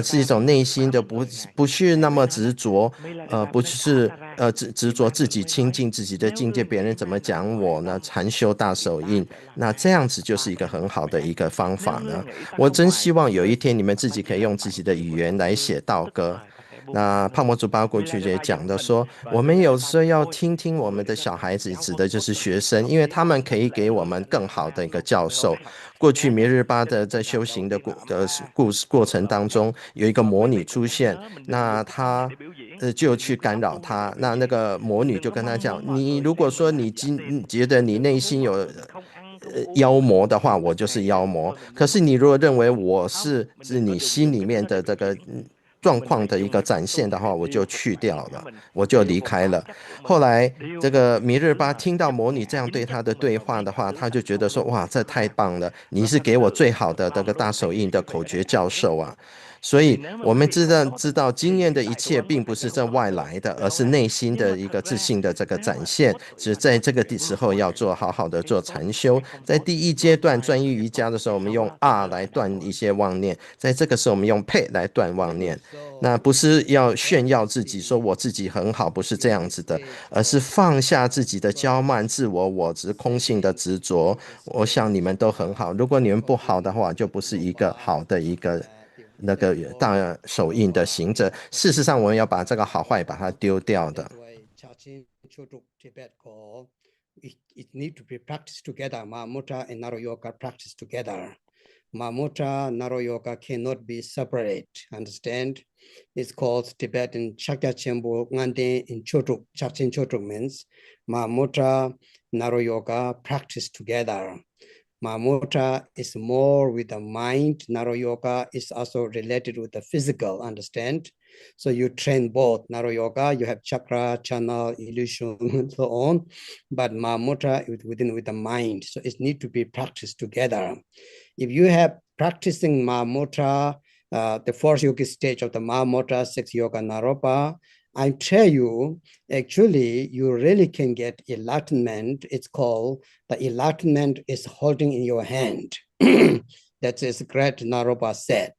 是一种内心的不是那么执着，不是执着自己亲近自己的境界，别人怎么讲我呢？禅修大手印，那这样子就是一个很好的一个方法呢。我真希望有一天你们自己可以用自己的语言来写道歌。那帕摩祖巴过去也讲的说，我们有时候要听听我们的小孩子，指的就是学生，因为他们可以给我们更好的一个教授。过去弥日巴的在修行的过程当中，有一个魔女出现，那他就去干扰他，那个魔女就跟他讲，你如果说你觉得你内心有妖魔的话，我就是妖魔，可是你如果认为我是你心里面的这个状况的一个展现的话，我就去掉了，我就离开了。后来这个弥日巴听到魔女这样对他的对话的话，他就觉得说，哇，这太棒了，你是给我最好的这个大手印的口诀教授啊。所以我们知道经验的一切并不是在外来的，而是内心的一个自信的这个展现。只在这个时候要好好的做禅修。在第一阶段专一瑜伽的时候，我们用来断一些妄念，在这个时候我们用配来断妄念。那不是要炫耀自己说我自己很好，不是这样子的，而是放下自己的骄慢、自我执、空性的执着。我想你们都很好，如果你们不好的话，就不是一个好的一个那个大手印的行者。事实上我们要把这个好坏把它丢掉的。it need to be practiced together. Mahamudra and Naro Yoga practice together. Mahamudra, Naro Yoga cannot be separate, understand? It's called Tibetan Chakya Chenpo Ngande in Chotuk, Chakchen Chotuk means Mahamudra, Naro Yoga practice together. Mahamudra is more with the mind. Naro Yoga is also related with the physical, understand? So you train both. Naro Yoga, you have chakra, channel, illusion, and so on. But Mahamudra is with the mind. So it needs to be practiced together. If you have practicing Mahamudra, the fourth yogic stage of the Mahamudra, sixth yoga Naropa, I tell you, actually, you really can get enlightenment. It's called, the enlightenment is holding in your hand. That is great Naropa said.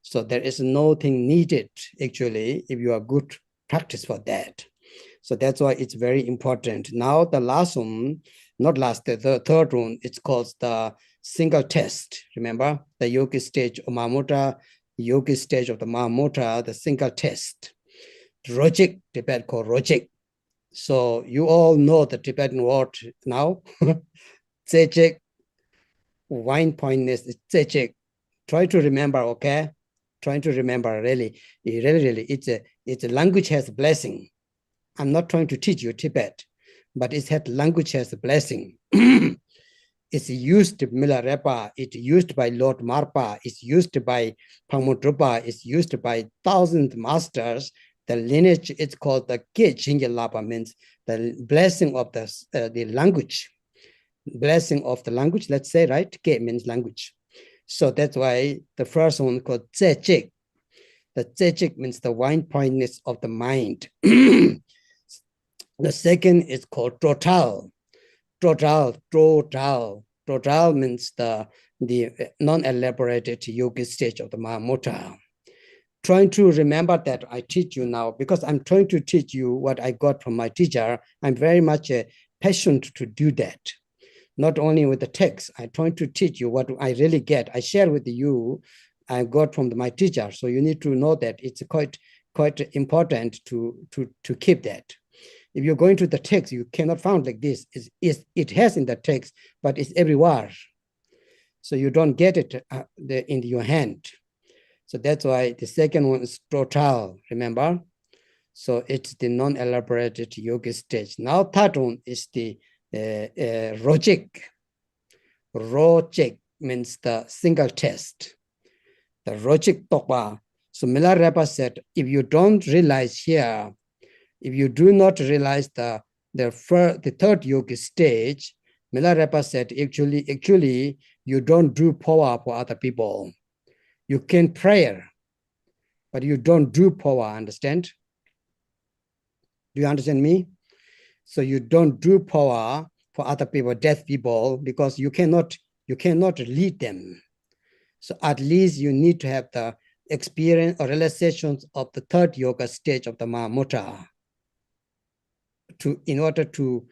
So there is nothing needed, actually, if you are good practice for that. So that's why it's very important. Now the last one, not last, the third one, it's called the single test. Remember, the yogic stage of Mahamudra, yogic stage of the Mahamudra, the single test. Rojik, Tibet called Rojik. So you all know the Tibetan word now. Tsechik, wine pointness is Tsechik. Try to remember, okay? Trying to remember, really, it's a language has a blessing. I'm not trying to teach you Tibet, but it's had language has a blessing. It's used by Milarepa, it's used by Lord Marpa, it's used by Mahamudra, it's used by thousands of masters. The lineage is called the Ge Lapa, means the blessing of the language. Blessing of the language, let's say, right? Ge means language. So that's why the first one called Tsechik. The Tsechik means the wine pointness of the mind. The second is called Total. Total means the non-elaborated yogic stage of the Mahamudra. Trying to remember that I teach you now, because I'm trying to teach you what I got from my teacher. I'm very much passionate to do that. Not only with the text, I'm trying to teach you what I really get. I share with you, I got from my teacher. So you need to know that it's quite important to keep that. If you're going to the text, you cannot find like this. It has in the text, but it's everywhere. So you don't get it in your hand. So that's why the second one is total, remember? So it's the non-elaborated yogic stage. Now third one is the Rojik. Rojik means the single test. The Rojik Tokpa. So Milarepa said, if you don't realize here, if you do not realize the third yogic stage, Milarepa said, actually, you don't do power for other people. You can pray, but you don't do power, understand? Do you understand me? So you don't do power for other people, deaf people, because you cannot lead them. So at least you need to have the experience or realizations of the third yoga stage of the Mahamudra in order to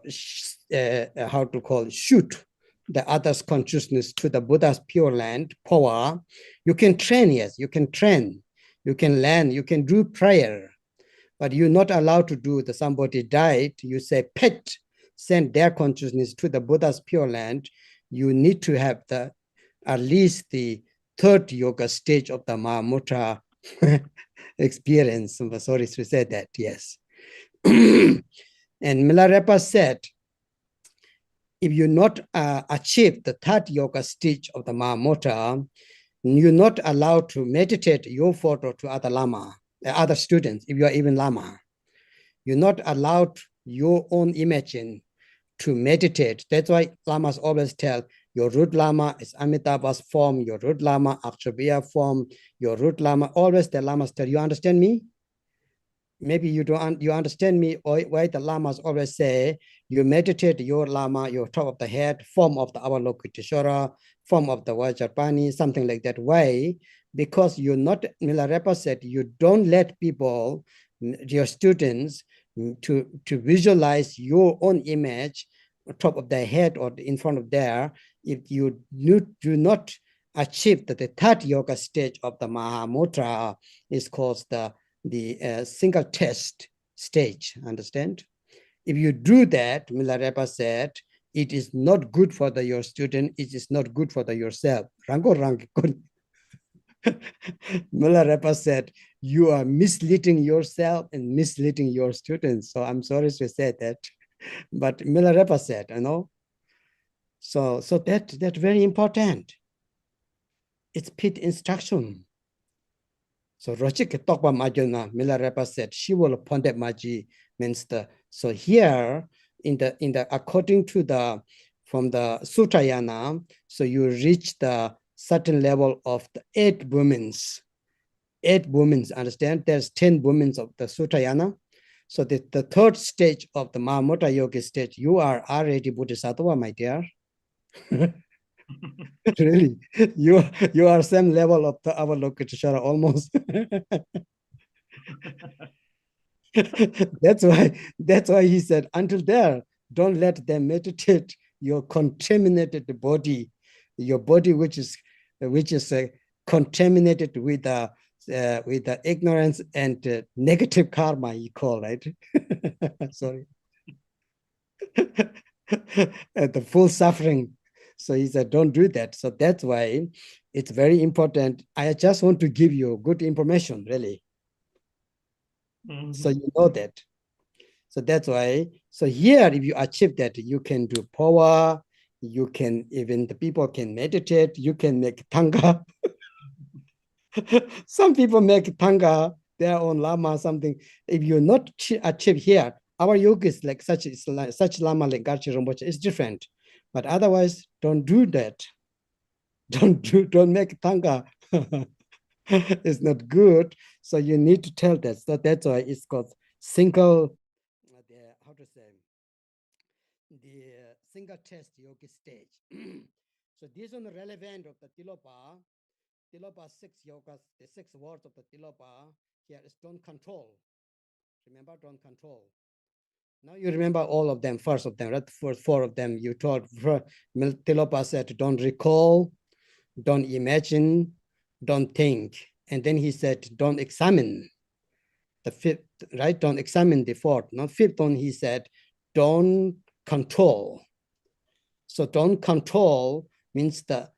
shoot the other's consciousness to the Buddha's pure land, power. You can train, yes, you can train, you can learn, you can do prayer, but you're not allowed to do somebody died, you say, pet, send their consciousness to the Buddha's pure land. You need to have at least the third yoga stage of the Mahamudra experience. I'm sorry to say that, yes. And Milarepa said, if you not achieve the third yoga stage of the Mahamudra, you're not allowed to meditate your photo to other students, if you are even Lama. You're not allowed your own image to meditate. That's why Lamas always tell, your root Lama is Amitabha's form, your root Lama, Akshabhya form, your root Lama, always the Lamas tell, you understand me? Maybe you understand me, or why the Lamas always say, you meditate your Lama, your top of the head, form of the Avalokiteshvara, form of the Vajrapani, something like that. Why? Because you're not, Milarepa said, you don't let people, your students, to visualize your own image, top of their head or in front of there, if you do not achieve the third yoga stage of the Mahamudra, is called the single test stage, understand? If you do that, Milarepa said, it is not good for your student, it is not good for yourself. Milarepa said, you are misleading yourself and misleading your students. So I'm sorry to say that. But Milarepa said, so that's very important. It's pit instruction. So Rochik Tokpa Majuna, Milarepa said, she will Pondet Maji means so here in the according to from the Sutayana, so you reach the certain level of the 8 women's, understand? There's 10 women of the Sutayana. So the third stage of the Mahamudra yogi stage, you are already Bodhisattva, my dear. Really, you are same level of the Avalokiteshvara almost. That's why he said, until there, don't let them meditate your contaminated body, your body which is contaminated with the ignorance and negative karma, you call, right? Sorry. The full suffering. So he said, don't do that. So that's why it's very important. I just want to give you good information, really. Mm-hmm. So you know that. So that's why. So here, if you achieve that, you can do power. You can, even the people can meditate. You can make tanga. Some people make tanga, their own lama, something. If you not achieve here, our yoga is like such lama like Garchi Rinpoche is different. But otherwise, don't do that. Don't make tanga. It's not good. So you need to tell that. So that's why it's called single, how to say, the single test yoga stage. So this one relevant of the Tilopa 6 yogas, the 6 words of the Tilopa here is don't control. Remember, don't control. Now you remember all of them, first of them, right? For 4 of them, you told Tilopa said, don't recall, don't imagine, don't think. And then he said, don't examine. The 5th, right? Don't examine the 4th. Now 5th one, he said, don't control. So don't control means the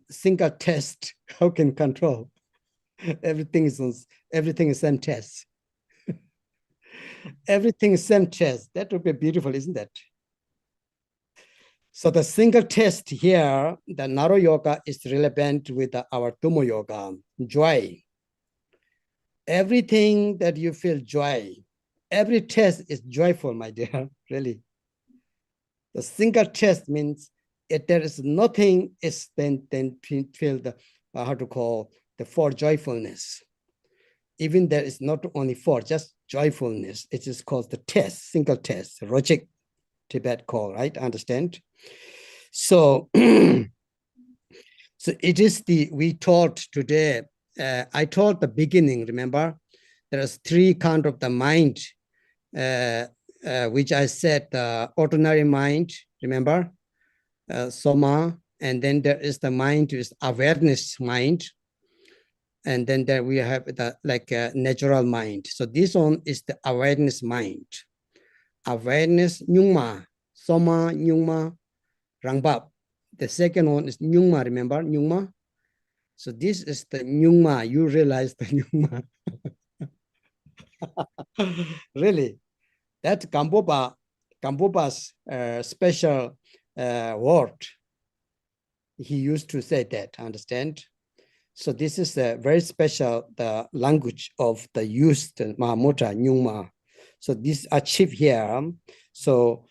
single test. How can control? Everything is same test. Everything is same test. That would be beautiful, isn't that? So the single test here, the Naro Yoga is relevant with our Tumo Yoga, joy. Everything that you feel joy, every test is joyful, my dear, really. The single test means if there is nothing, is then feel the, how to call, the 4 joyfulness. Even there is not only 4, just joyfulness. It is called the test, single test, Rojik Tibet call, right? Understand? So, so it is we taught today, I taught the beginning, remember? There is 3 kind of the mind, which I said, the ordinary mind, remember? Soma, and then there is the mind, is awareness mind. And then there we have the natural mind. So this one is the awareness mind. Awareness, Nyungma, Soma, Nyungma, Rangbab. The second one is Nyungma, remember Nyungma? So this is the Nyungma, you realize the Nyungma. Really, that's Gamboba's special word. He used to say that, understand? So this is a very special the language of the used Mahamudra, Nyungma. So this achieved here. So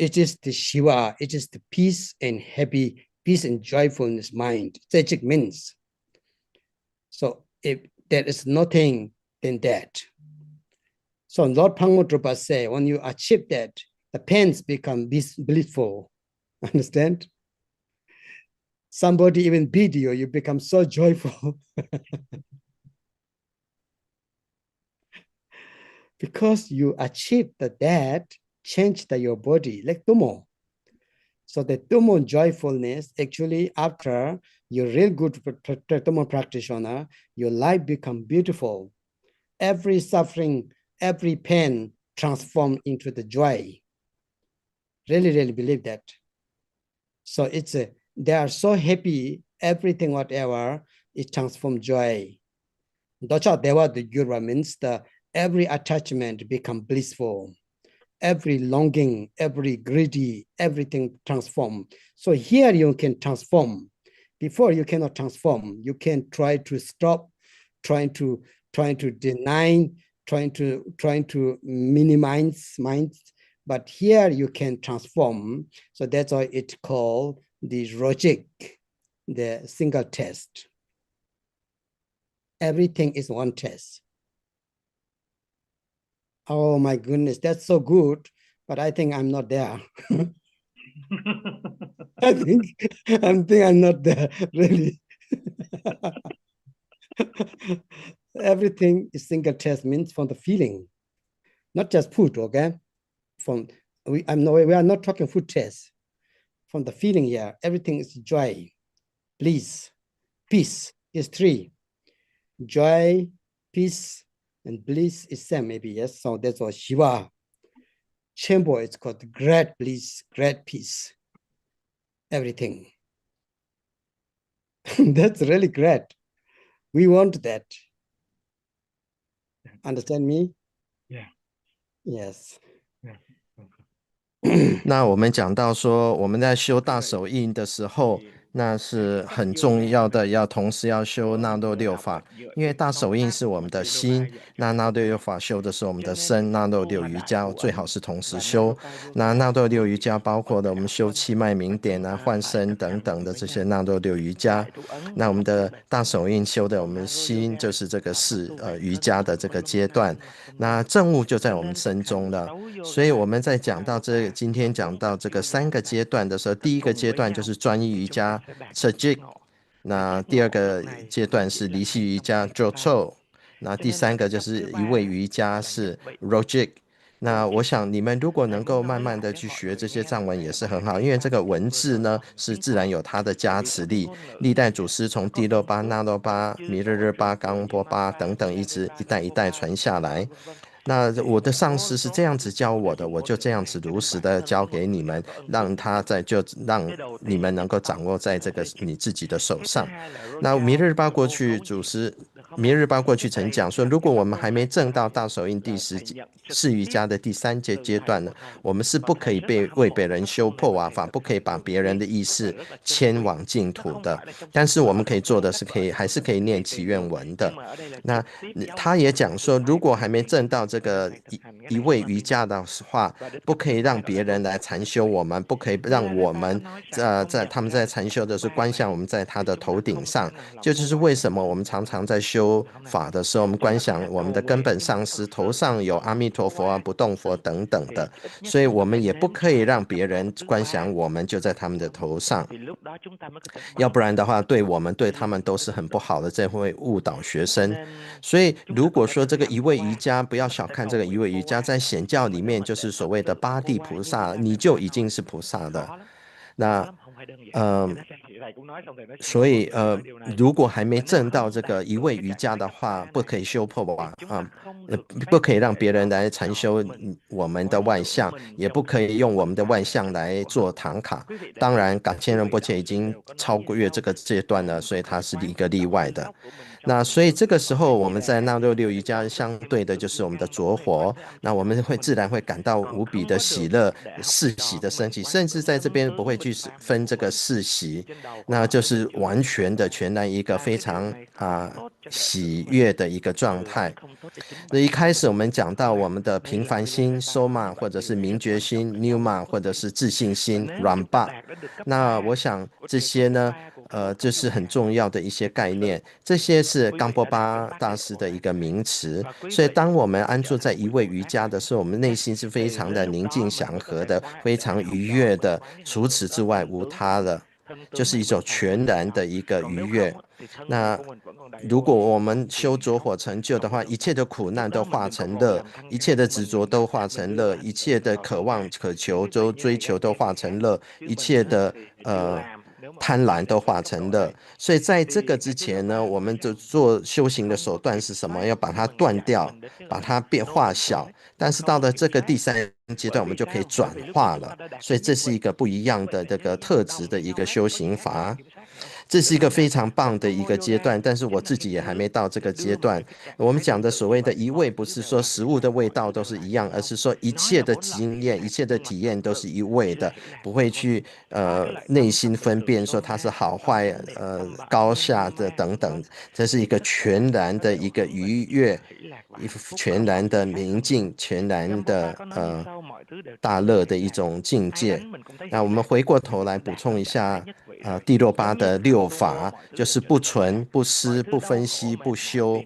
it is the Shiva, it is the peace and happy, peace and joyfulness mind. Sejik means. So if there is nothing than that. So Lord Pangudrupa say, when you achieve that, the pains become blissful. Understand? Somebody even beat you, you become so joyful. Because you achieved that, change your body, like Tumo. So the Tumo joyfulness, actually, after you're real good Tumo practitioner, your life become beautiful. Every suffering, every pain transform into the joy. Really, really believe that. So it's they are so happy, everything, whatever, it transforms joy. Docha Deva the Gura means every attachment become blissful. Every longing, every greedy, everything transform. So here you can transform. Before you cannot transform. You can try to stop, trying to deny, trying to minimize minds. But here you can transform. So that's why it's called the logic, the single test. Everything is one test. Oh my goodness, that's so good, but I think I'm not there. I think I'm not there, really. Everything is single test means from the feeling, not just food, okay? We are not talking food test. From the feeling here, everything is joy, bliss, peace is three. Joy, peace, and bliss is same, maybe, yes? So that's what Shiva. Chamber is called great bliss, great peace, everything. That's really great. We want that. Understand me? Yeah. Yes. Yeah. 那我们讲到说，我们在修大手印的时候，那是很重要的，要同时要修纳洛六法，因为大手印是我们的心，那纳洛六法修的是我们的身，纳洛六瑜伽最好是同时修。那纳洛六瑜伽包括了我们修气脉明点啊、换身等等的这些纳洛六瑜伽。那我们的大手印修的我们心就是这个瑜伽的这个阶段，那正悟就在我们身中了。所以我们在讲到今天讲到这个3个阶段的时候，第一个阶段就是专一瑜伽 Sajik， 那第2个阶段是离系瑜伽 Jocho， 那第3个就是一位瑜伽是 Rojik。那我想你们如果能够慢慢的去学这些藏文也是很好，因为这个文字呢是自然有它的加持力，历代祖师从帝洛巴、那洛巴、弥勒日巴、冈波巴等等一直一代一代传下来。那我的上师是这样子教我的，我就这样子如实的教给你们，让你们能够掌握在这个你自己的手上。那弥勒日巴过去祖师弥勒日巴过去曾讲说，如果我们还没证到大手印第10瑜伽的第3阶段呢，我们是不可以为别人修破瓦法，不可以把别人的意识牵往净土的。但是我们可以做的是还是可以念祈愿文的。那他也讲说，如果还没证到这个一位瑜伽的话，不可以让别人来禅修我们，不可以让我们他们在禅修的时候观想我们在他的头顶上。就是为什么我们常常在修法的时候，我们观想我们的根本上师头上有阿弥陀佛啊、不动佛等等的，所以我们也不可以让别人观想我们就在他们的头上，要不然的话对我们对他们都是很不好的，这会误导学生。所以如果说这个一位瑜伽，不要小看这个一位瑜伽，在显教里面就是所谓的八地菩萨，你就已经是菩萨了。那所以如果还没证到这个一位瑜伽的话，不可以修破瓦不可以让别人来禅修我们的外相，也不可以用我们的外相来做唐卡。当然感千仁波切已经超越这个阶段了，所以他是一个例外的。那所以这个时候我们在纳洛六瑜伽相对的就是我们的着火，那我们自然会感到无比的喜乐，四喜的升起，甚至在这边不会去分这个四喜，那就是完全的全然一个非常喜悦的一个状态。那一开始我们讲到我们的平凡心 Soma， 或者是明觉心 Numa， 或者是自信心 Ramba， 那我想这些呢这是很重要的一些概念，这些是冈波巴大师的一个名词。所以当我们安住在一位瑜伽的时候，我们内心是非常的宁静祥和的，非常愉悦的，除此之外无他了，就是一种全然的一个愉悦。那如果我们修着火成就的话，一切的苦难都化成乐，一切的执着都化成乐，一切的渴望渴求都追求都化成乐，一切的贪婪都化成乐。所以在这个之前呢，我们就做修行的手段是什么？要把它断掉，把它变化小。但是到了这个第3阶段，我们就可以转化了。所以这是一个不一样的这个特质的一个修行法。这是一个非常棒的一个阶段，但是我自己也还没到这个阶段。我们讲的所谓的一味，不是说食物的味道都是一样，而是说一切的经验、一切的体验都是一味的，不会去内心分辨说它是好坏、高下的等等。这是一个全然的一个愉悦，全然的宁静，全然的大乐的一种境界。那我们回过头来补充一下。第8的6法就是不存、不思、不分析、不修、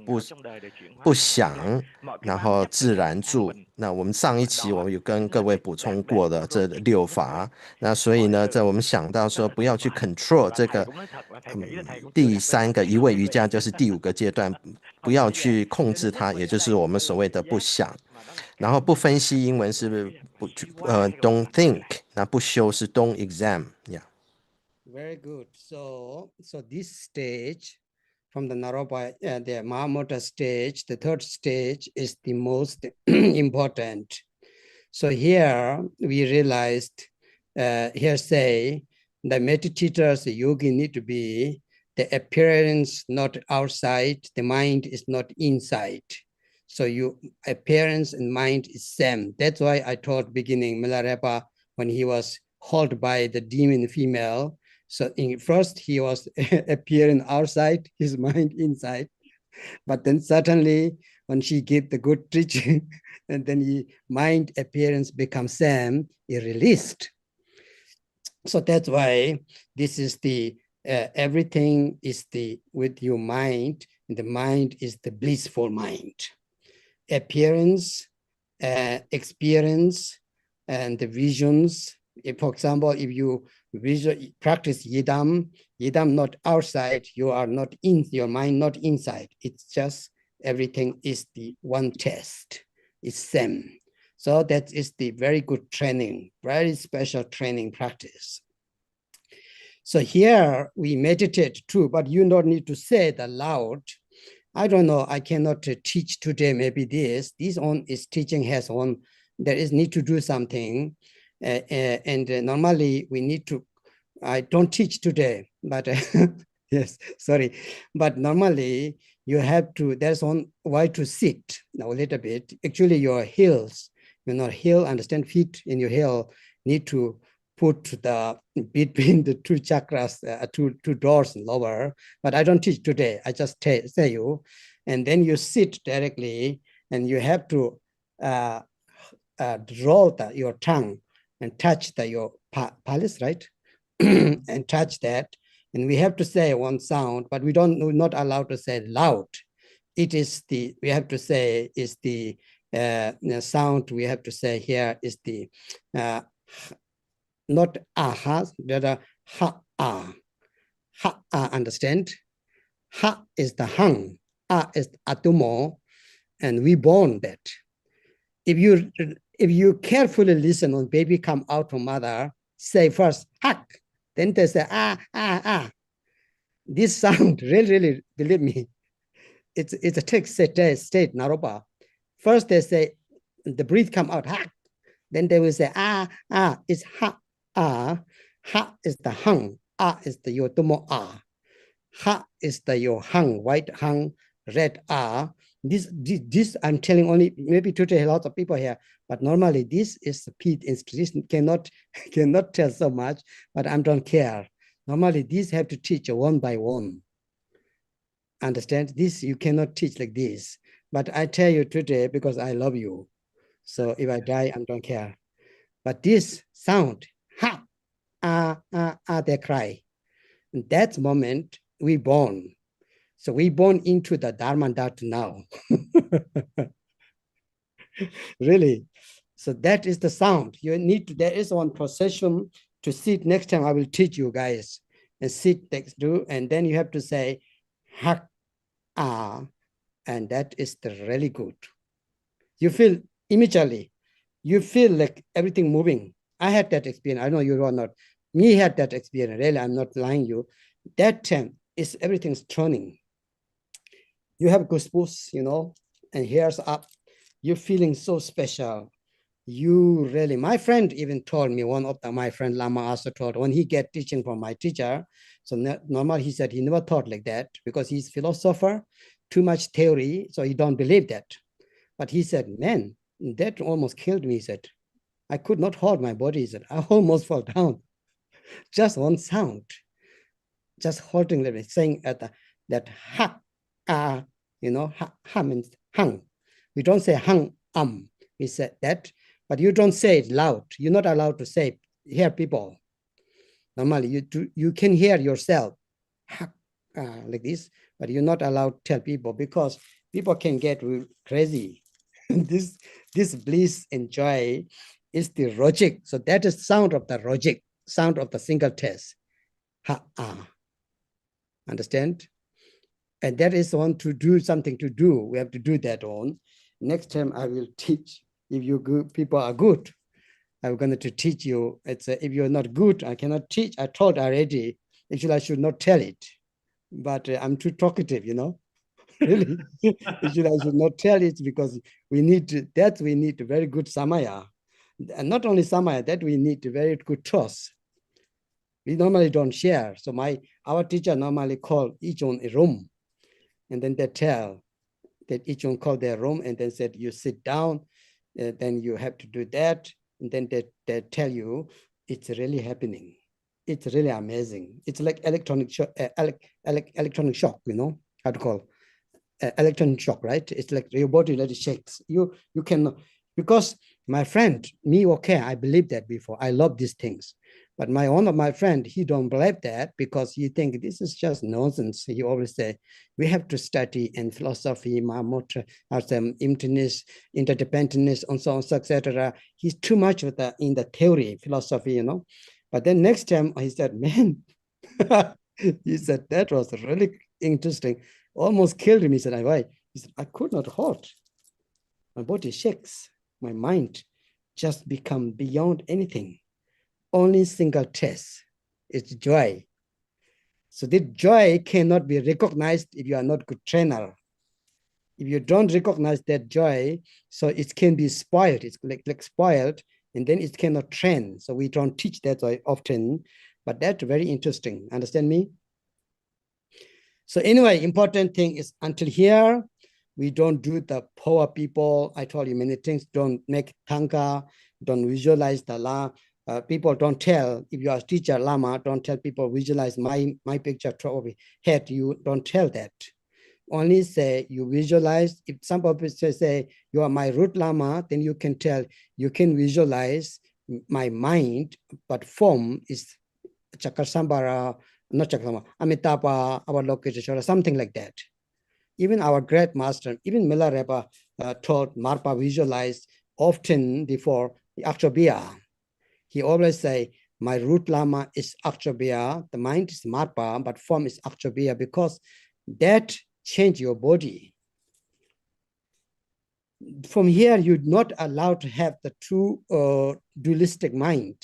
不想，然后自然住。那我们上一期我们有跟各位补充过的这6法。那所以呢，在我们想到说不要去 control 这个第3个一味瑜伽，就是第5个阶段，不要去控制它，也就是我们所谓的不想。然后不分析，英文是don't think， 那不修是 don't exam。Yeah。Very good. So this stage from the Naropa, the Mahamudra stage, the 3rd stage is the most important. So here we realized, here say, the meditators, the yogi need to be the appearance not outside, the mind is not inside. So your appearance and mind is same. That's why I told beginning Milarepa when he was held by the demon female. So first he was appearing outside, his mind inside. But then suddenly when she gave the good teaching, and then his mind appearance becomes same, he released. So that's why this is the, everything is the with your mind, and the mind is the blissful mind. Appearance, experience, and the visions. If, for example, if you practice yidam not outside, you are not in, your mind not inside. It's just everything is the one test. It's same. So that is the very good training, very special training practice. So here we meditate too, but you don't need to say it aloud. I don't know, I cannot teach today, maybe this on is teaching has on, there is need to do something. And normally we need to, I don't teach today, but yes, sorry. But normally you have to, there's one way to sit now a little bit. Actually your heels, heel, understand feet in your heel need to put the between the 2 chakras, two doors lower, but I don't teach today. I just say you, and then you sit directly and you have to roll your tongue and touch your palate, right? And touch that. And we have to say one sound, but we're not allowed to say loud. It is the, we have to say is the sound we have to say here is the, not aha, but ha-ah. Ha-ah, understand? Ha is the hung, ah is atumo, and we born that. If you carefully listen when baby come out from mother, say first, hak, then they say, ah, ah, ah. This sound, really, believe me, it's a text state, Naropa. First they say, the breath come out, hak. Then they will say, ah, ah, it's ha, ah. Ha is the hung, ah is the yotomo ah. Ha is the your hung, white hung, red ah. This I'm telling only, maybe today a lot of people here, but normally this is the Pete institution cannot tell so much, but I don't care. Normally these have to teach one by one. Understand? This you cannot teach like this, but I tell you today because I love you. So if I die, I don't care. But this sound, ha, ah, ah, ah, they cry. In that moment, we born. So we born into the Dharma Dhatu now. Really. So that is the sound. You need to, there is one procession to sit. Next time I will teach you guys and sit next to, and then you have to say, ha, ah, and that is the really good. You feel immediately, you feel like everything moving. I had that experience. I know you are not. Me had that experience. Really, I'm not lying you. That time is everything's turning. You have goosebumps, you know, and hairs up. You're feeling so special. You really, my friend even told me, one of my friend Lama also told, when he get teaching from my teacher, so normal, he said he never thought like that because he's philosopher, too much theory, so he don't believe that. But he said, man, that almost killed me, he said. I could not hold my body, he said. I almost fall down. Just one sound, just holding them, saying that ha, you know, ha means hung. We don't say hung, we said that, but you don't say it loud. You're not allowed to say, hear people. Normally, you can hear yourself like this, but you're not allowed to tell people because people can get crazy. This bliss and joy is the logic. So that is sound of the logic, sound of the single test. Understand? And that is one to do something to do. We have to do that on. Next time I will teach. If you good, people are good, I'm going to teach you. It's if you're not good, I cannot teach. I told already. Actually, I should not tell it, but I'm too talkative, you know. Really, actually, I should not tell it because we need very good samaya, and not only samaya. That we need very good trust. We normally don't share. So our teacher normally call each one a room, and then they tell that each one call their room, and then said you sit down, then you have to do that, and then they tell you it's really happening. It's really amazing. It's like electronic shock, electronic shock, you know how to call electronic shock, right? It's like your body really shakes. You cannot, because my friend, me, okay, I believe that before. I love these things. But one of my friend, he don't believe that because he think this is just nonsense. He always say, we have to study in philosophy, Mahamudra, emptiness, interdependence, and so on, etc. He's too much with in the theory, philosophy, you know. But then next time he said, man, he said, that was really interesting. Almost killed him. He said, why? He said, I could not hold. My body shakes. My mind just become beyond anything. Only single test is joy. So this joy cannot be recognized if you are not good trainer. If you don't recognize that joy, so it can be spoiled. It's like spoiled, and then it cannot train. So we don't teach that way often, but that's very interesting. Understand me? So anyway, important thing is until here, we don't do the poor people. I told you many things. Don't make tanka, don't visualize the la. People don't tell, if you are a teacher, Lama, don't tell people visualize my picture over head. You don't tell that. Only say you visualize. If some people say you are my root Lama, then you can tell, you can visualize my mind, but form is Chakasambara, not Chakasambara, Amitabha, Avalokiteshvara, something like that. Even our great master, even Milarepa taught Marpa visualized often before the Akshobhya. He always say, my root Lama is Akshobhya, the mind is Marpa, but form is Akshobhya, because that change your body. From here, you're not allowed to have the true dualistic mind.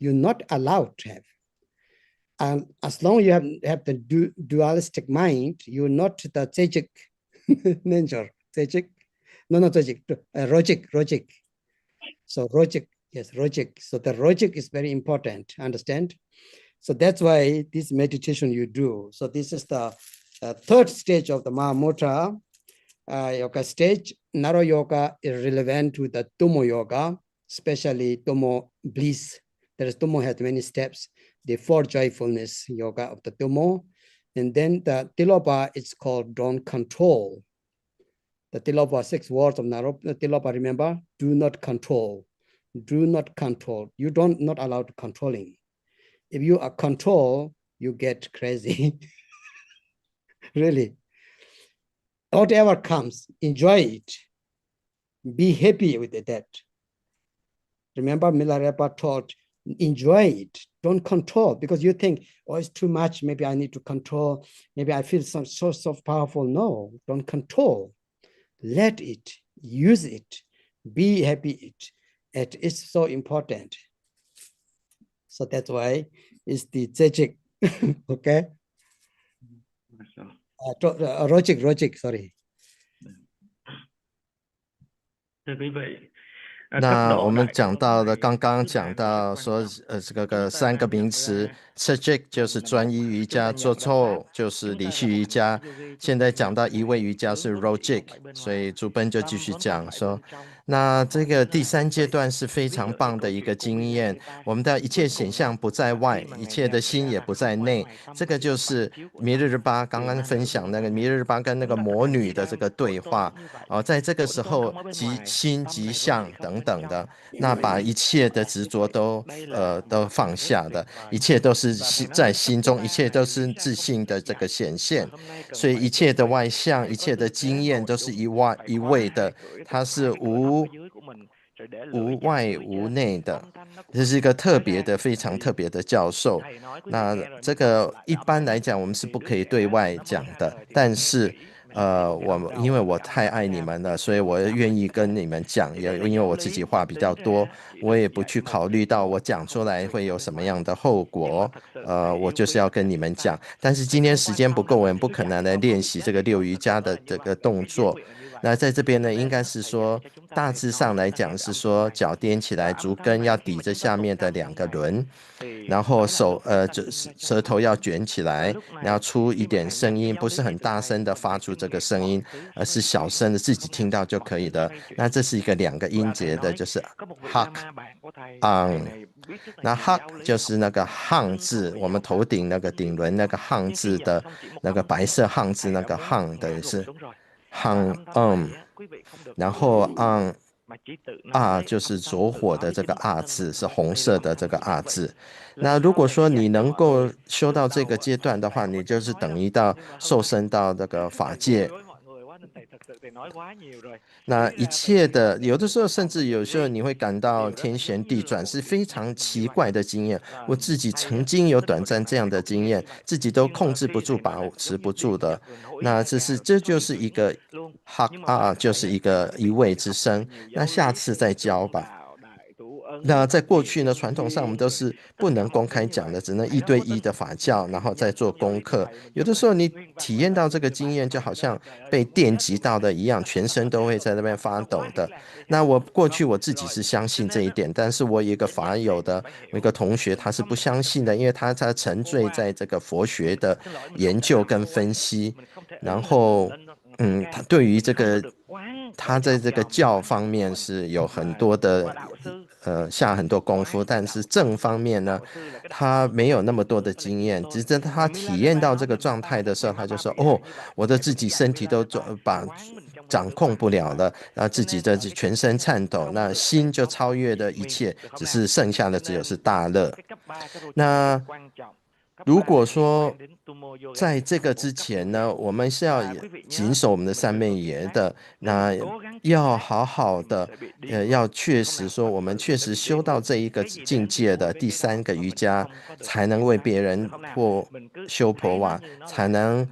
You're not allowed to have. As long as you have the dualistic mind, you're not the Tejik nature. Tejik? No, not Tejik, Rojik. So Rojik, yes, Rojik. So the Rojik is very important, understand? So that's why this meditation you do. So this is the third stage of the Mahamudra yoga stage. Narrow yoga is relevant to the Tummo yoga, especially Tummo bliss. There is Tummo has many steps. The four joyfulness yoga of the Tummo. And then the Tilopa is called don't control. The Tilopa, 6 words of Tilopa, remember? Do not control. Do not control. You don't not allowed controlling. If you are control, you get crazy. Really. Whatever comes, enjoy it. Be happy with that. Remember, Milarepa taught, enjoy it. Don't control, because you think, oh, it's too much. Maybe I need to control. Maybe I feel so powerful. No, don't control. Let it, use it, be happy it. It is so important. So that's why it's the Zejik. Okay. Rojik, sorry. Thưa quý vị, 那我们讲到的，刚刚讲到说，这个三个名词 ，Sajik 就是专一瑜伽 ，Zoto 就是理系瑜伽，现在讲到一位瑜伽是 Rojik， 所以主奔就继续讲说，那这个第三阶段是非常棒的一个经验，我们的一切显象不在外，一切的心也不在内，这个就是弥勒日巴刚刚分享那个弥勒日巴跟那个魔女的这个对话，在这个时候即心即相等等的，那把一切的执着都放下的，一切都是在心中，一切都是自信的这个显现，所以一切的外相，一切的经验都是一味的，它是无外无内的，这是一个特别的、非常特别的教授。那这个一般来讲，我们是不可以对外讲的，但是因为我太爱你们了，所以我愿意跟你们讲，也因为我自己话比较多，我也不去考虑到我讲出来会有什么样的后果，我就是要跟你们讲。但是今天时间不够，我们不可能来练习这个六瑜伽的这个动作。那在这边呢，应该是说大致上来讲是说脚踮起来，足跟要抵着下面的两个轮，然后舌头要卷起来，然后出一点声音，不是很大声的发出这个声音，而是小声的自己听到就可以了。那这是一个两个音节的，就是 hak ang。那 hak 就是那个汉字，我们头顶那个顶轮那个汉字的那个白色汉字那个汉的是汉然后就是着火的这个字是红色的这个字。那如果说你能够修到这个阶段的话，你就是等于到受生到这个法界。那一切的，有的时候甚至有时候你会感到天旋地转，是非常奇怪的经验。我自己曾经有短暂这样的经验，自己都控制不住、把持不住的。那这就是一个就是一味之声。那下次再教吧。那在过去呢，传统上我们都是不能公开讲的，只能1对1的法教，然后再做功课。有的时候你体验到这个经验，就好像被电击到的一样，全身都会在那边发抖的。那过去我自己是相信这一点，但是我有一个法友的一个同学，他是不相信的，因为他沉醉在这个佛学的研究跟分析，然后他对于这个他在这个教方面是有很多的下很多功夫，但是正方面呢，他没有那么多的经验。只是他体验到这个状态的时候，他就说：“哦，我的自己身体都掌控不了了，然后自己的全身颤抖，那心就超越了一切，只是剩下的只有是大乐。”那如果说在这个之前呢，我们是要谨守我们的三昧耶的，那要好好的，要确实说我们确实修到这一个境界的第3个瑜伽，才能为别人修婆瓦，才能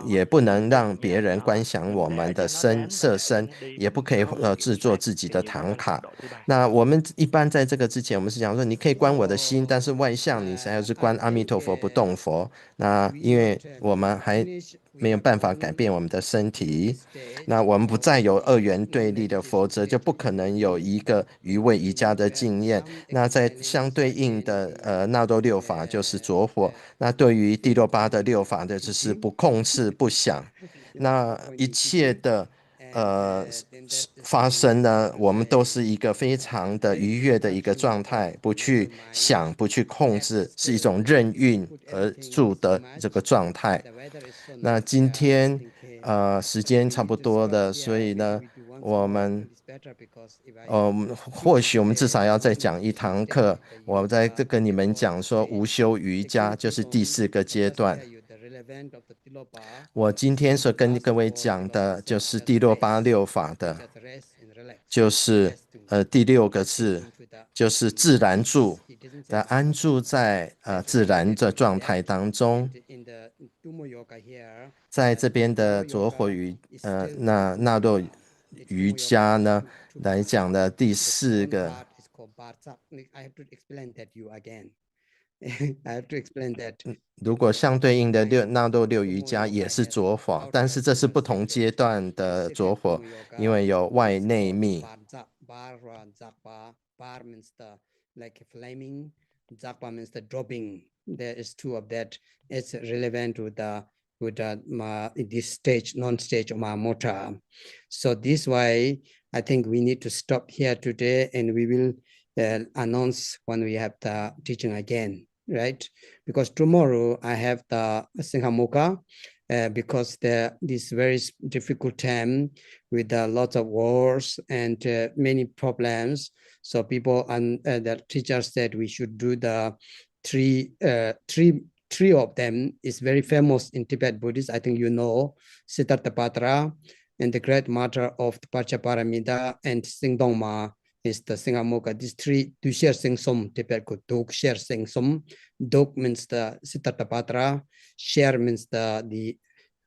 也不能让别人观想我们的色身，也不可以制作自己的唐卡。那我们一般在这个之前，我们是讲说，你可以观我的心，但是外相你还是观阿弥陀佛不动佛。那因为我们还没有办法改变我们的身体，那我们不再有2元对立的，否则就不可能有一个余味瑜伽的经验。那在相对应的纳多6法就是着火，那对于第8的6法的就是不控制不想，那一切的发生呢，我们都是一个非常的愉悦的一个状态，不去想，不去控制，是一种任运而住的这个状态。那今天时间差不多了，所以呢，我们或许我们至少要再讲1堂课，我在这跟你们讲说无修瑜伽就是第4个阶段。我今天所跟各位讲的就是第686法的，就是第6个字，就是自然住，安住在自然的状态当中。在这边的着火纳洛瑜伽呢来讲的第4个 I have to explain that you again. I have to explain that. 如果相对应的纳豆六瑜伽也是着火，但是这是不同阶段的着火，因为有外内密。Bar means the like flaming, Zakpa means the dropping. There is two of that. It's relevant with this stage, non-stage of Mahamudra. So this way, I think we need to stop here today, and we will announce when we have the teaching again, right? Because tomorrow I have the Singhamuka, because this very difficult time with lots of wars and many problems. So people and the teacher said we should do the three of them is very famous in Tibet Buddhist. I think you know Siddhartha and the great mother of the Pachaparamida and Singdongma is the Singhamuka. These three to share sing som Tibet could dog share sing som. Dog means the Siddhartha, share means the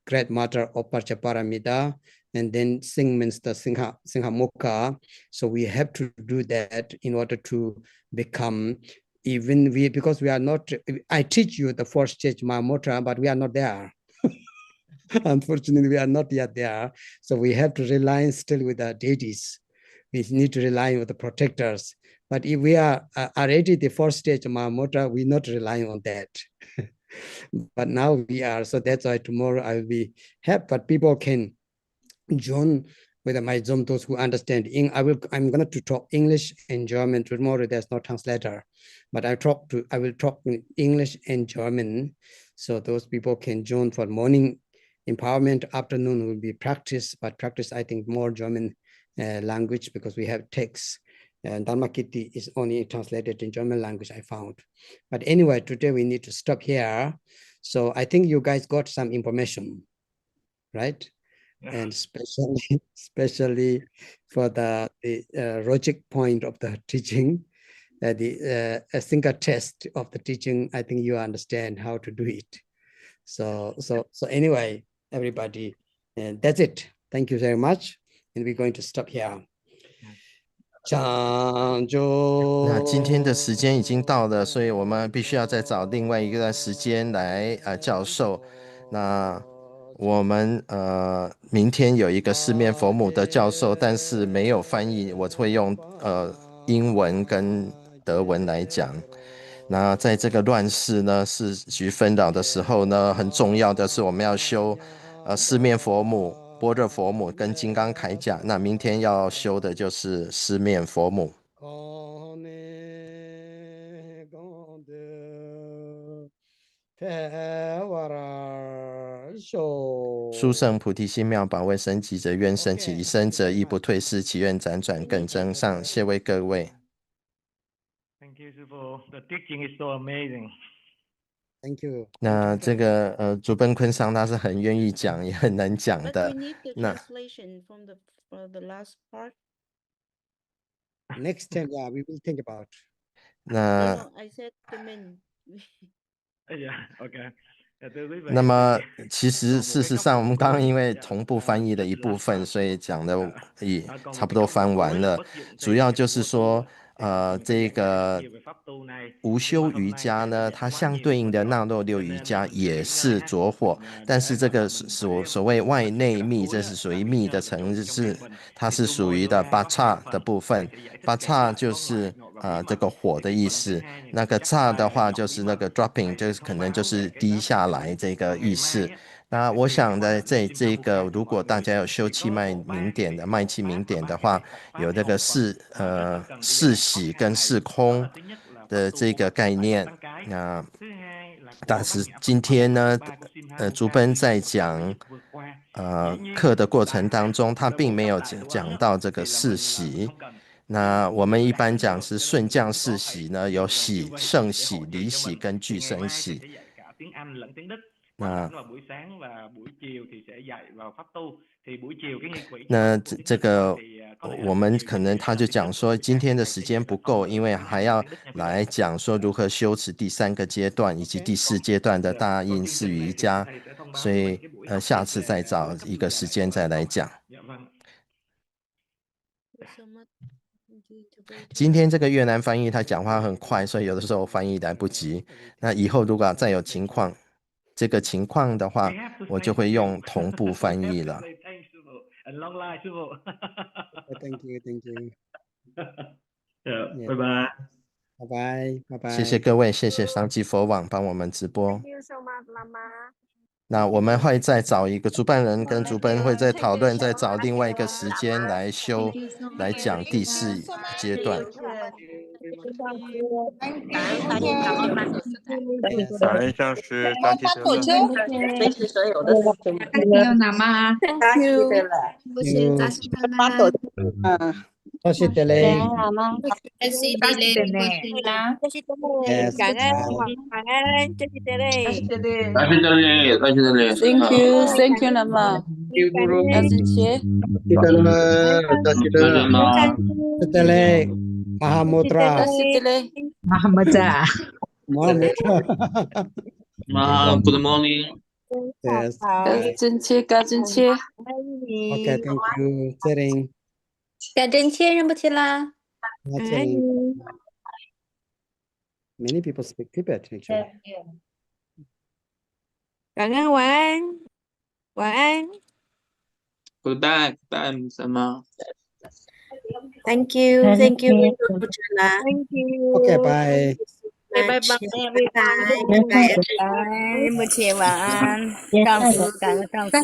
great mother of Pachaparamida, and then sing means the Singhamuka. So we have to do that in order to become because we are not, I teach you the fourth stage Mahamudra, but we are not there. Unfortunately, we are not yet there. So we have to rely still with the deities. We need to rely on the protectors. But if we are already the fourth stage of Mahamudra, we're not relying on that. But now we are. So that's why tomorrow I will be happy, but people can join with my Zoom, those who understand. I'm going to talk English and German. Tomorrow there's no translator, but I will talk in English and German. So those people can join for morning empowerment. Afternoon will be practice, but practice, I think, more German language, because we have texts. And Dharmakirti is only translated in German language, I found. But anyway, today we need to stop here. So I think you guys got some information, right? Yeah. And especially for the logic point of the teaching, a single test of the teaching, I think you understand how to do it. So anyway, everybody, that's it. Thank you very much. And we're going to stop here. 那今天的时间已经到了，所以我们必须要再找另外一段时间来教授。那我们明天有一个四面佛母的教授，但是没有翻译，我会用英文跟德文来讲。那在这个乱世呢，世局纷扰的时候呢，很重要的是我们要修四面佛母、般若佛母跟金刚铠甲。那明天要修的就是四面佛母。殊胜菩提心妙宝位生集者愿生起，一生者亦不退失，其愿辗转更增上。谢为各位。Thank you, 师父。The teaching is so amazing. Thank you. 那这个竹奔昆桑他是很愿意讲，也很能讲的。But we need the translation from the last part. Next time, yeah, we will think about. 那 I said the men. Yeah, okay. 那么其实事实上，我们刚刚因为同步翻译了一部分，所以讲的也差不多翻完了。主要就是说，这个无修瑜伽呢，它相对应的纳洛六瑜伽也是着火，但是这个所谓外内密，这是属于密的层次，它是属于的八叉的部分。八叉就是这个火的意思，那个叉的话就是那个 dropping， 就是可能就是滴下来这个意思。那我想的这个，如果大家有修气脉明点的脉气明点的话，有这个四喜跟四空的这个概念。那但是今天呢，竹奔在讲课的过程当中，他并没有讲到这个四喜。那我们一般讲是顺降四喜呢，有喜、胜喜、离喜跟俱生喜。那这个我们可能他就讲说今天的时间不够，因为还要来讲说如何修持第3个阶段以及第4阶段的大印四瑜伽，所以下次再找一个时间再来讲。今天这个越南翻译他讲话很快，所以有的时候翻译来不及。那以后如果再有这个情况的话，我就会用同步翻译了。Thank you, thank you. 拜拜。拜拜，拜拜。谢谢各位，谢谢商机佛网帮我们直播。 Thank you so much, Lama. 那我们会再找一个主办人跟主办会再讨论，再找另外一个时间来来讲第4阶段。感恩上师，大吉德勒。非是所有的事情。Thank you. 多谢大师多谢德雷，多谢德雷，感恩感恩，这是德雷。大吉德勒，大吉德勒。Thank you, Lama. 感谢。大吉德勒，德雷，Mahamudra，Mahamudra. Good morning. Yes. 感谢。Okay, thank you. 这里，感真切认不起啦。这里。Many people speak Tibet actually. 感恩晚安，晚安。Goodbye,什么？ Thank you, thank you. 不吃啦。 Thank you. Okay, bye. 拜拜拜拜拜拜，母亲晚安，上司感恩上司。